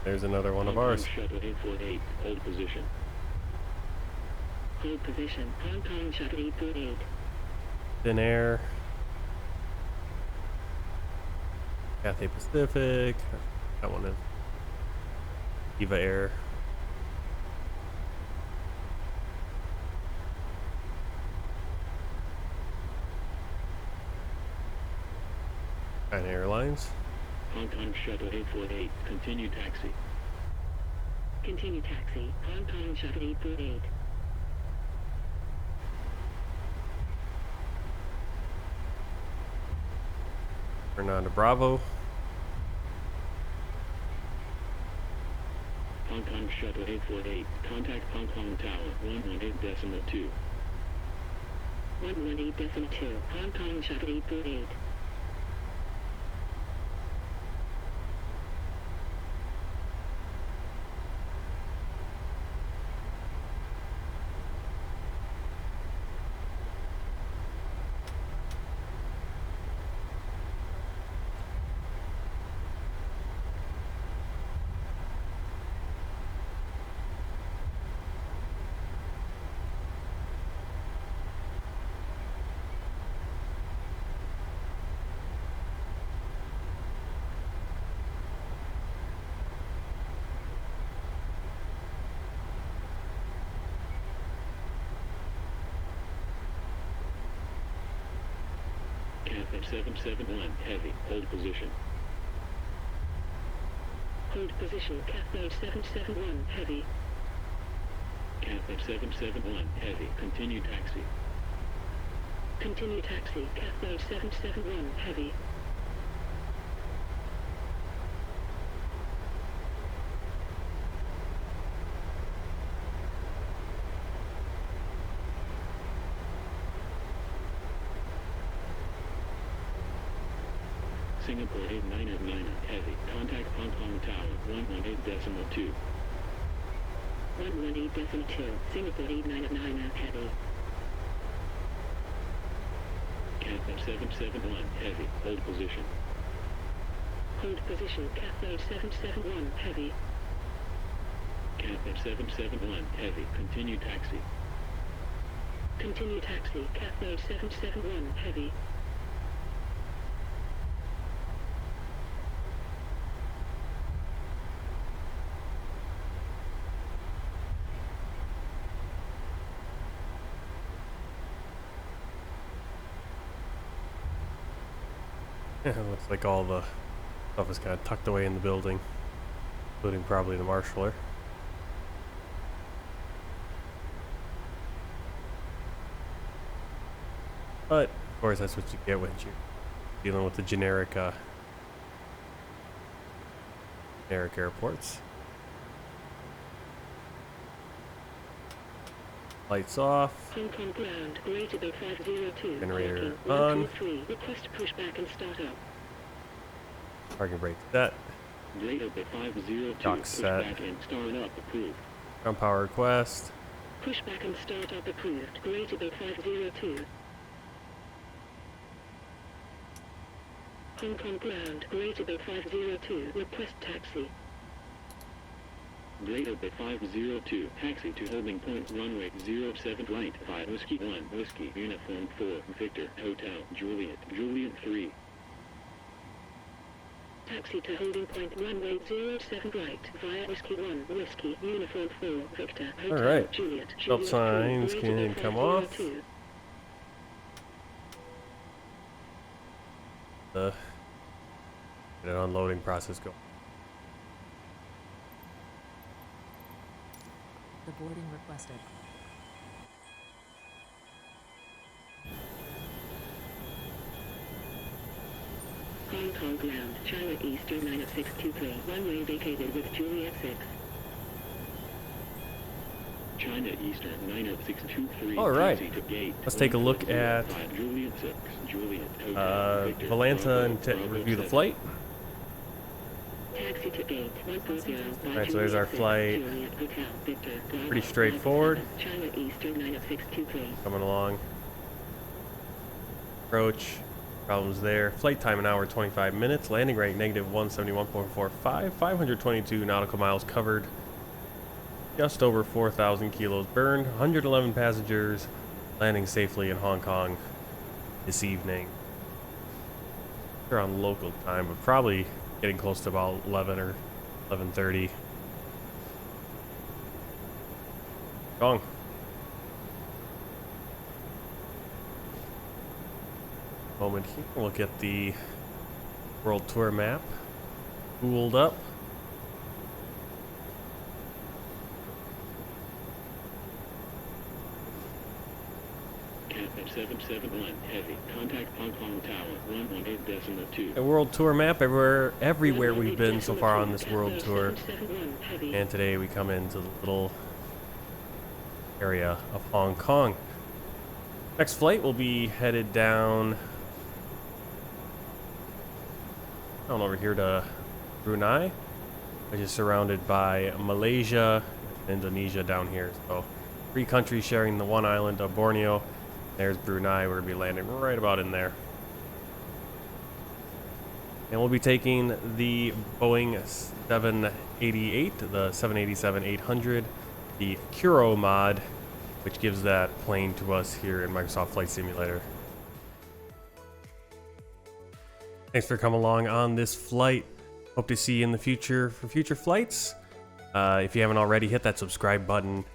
A: There's another one of
E: Hong Kong
A: ours.
E: Shuttle 848, hold position.
F: Hold position, Hong Kong Shuttle 848.
A: Thin air. Cathay Pacific. That one is Eva Air. China Airlines.
E: Hong Kong Shuttle 848, continue taxi.
F: Continue taxi, Hong Kong Shuttle 848.
A: Fernando Bravo.
E: Hong Kong Shuttle 848, contact Hong Kong Tower 118.2.
F: 118.2, Hong Kong Shuttle 848.
E: Cathay 771, heavy, hold position.
F: Hold position, Cathay 771, heavy.
E: Cathay 771, heavy, continue taxi.
F: Continue taxi, Cathay 771, heavy.
E: Singapore 8999, heavy, contact Hong Kong Tower 118.2.
F: 118.2, Singapore 8999, heavy.
E: Cathay 771, heavy, hold position.
F: Hold position, Cathay 771, heavy.
E: Cathay 771, heavy, continue taxi.
F: Continue taxi, Cathay 771, heavy.
A: It looks like all the stuff is kind of tucked away in the building, including probably the marshaller. But of course, that's what you get when you're dealing with the generic airports. Lights off.
F: Hong Kong ground, greater than 502.
A: Generator
F: parking,
A: on.
F: 3, request pushback and start up.
A: Parking brake set.
E: Greater than 502.
A: Dock set.
E: Pushback and start up approved.
A: Ground power request.
F: Pushback and start up approved, greater than 502. Hong Kong ground, greater than 502. Request taxi.
E: Greater than 502. Taxi to holding point runway 07 right 5 Whiskey 1 Whiskey Uniform 4 Victor Hotel Juliet 3.
F: Taxi to holding point runway 07 right via Whiskey 1 Whiskey Uniform 4 Victor Hotel
A: Alright.
F: Juliet
A: Stop signs
F: 4,
A: can come off.
F: 502.
A: Get an unloading process going.
D: The boarding requested.
F: Hong Kong ground, China Eastern 9623. Runway vacated with Juliet 6.
E: China Eastern 90623.
A: All right.
E: Taxi to gate
A: Let's take a look at
E: 5 Juliet 6 Juliet Hotel Victor
A: Valanta and review the
E: 507.
A: flight.
F: Taxi to gate 140.
A: Alright, so there's our flight. Pretty straightforward.
F: China Eastern 90623.
A: Coming along. Approach. Problems there. Flight time an hour 25 minutes. Landing rate negative 171.45. 522 nautical miles covered. Just over 4,000 kilos burned. 111 passengers. Landing safely in Hong Kong this evening. They're on local time, but probably getting close to about 11 or 11:30. Gong. Moment here. Look at the world tour map. Spooled up.
E: Captain 771 heavy. Contact Hong Kong Tower 118.2.
A: A world tour map everywhere we've been so far on this world tour. And today we come into the little area of Hong Kong. Next flight will be headed down over here to Brunei, which is surrounded by Malaysia and Indonesia down here. So 3 countries sharing the one island of Borneo. There's Brunei. We're going to be landing right about in there. And we'll be taking the Boeing 788, the 787-800, the Kuro mod, which gives that plane to us here in Microsoft Flight Simulator. Thanks for coming along on this flight. Hope to see you in the future for future flights. If you haven't already, hit that subscribe button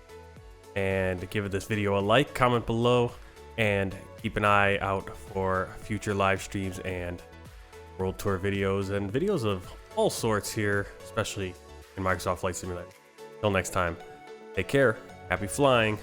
A: and give this video a like, comment below, and keep an eye out for future live streams and world tour videos and videos of all sorts here, especially in Microsoft Flight Simulator. Till next time, take care, happy flying.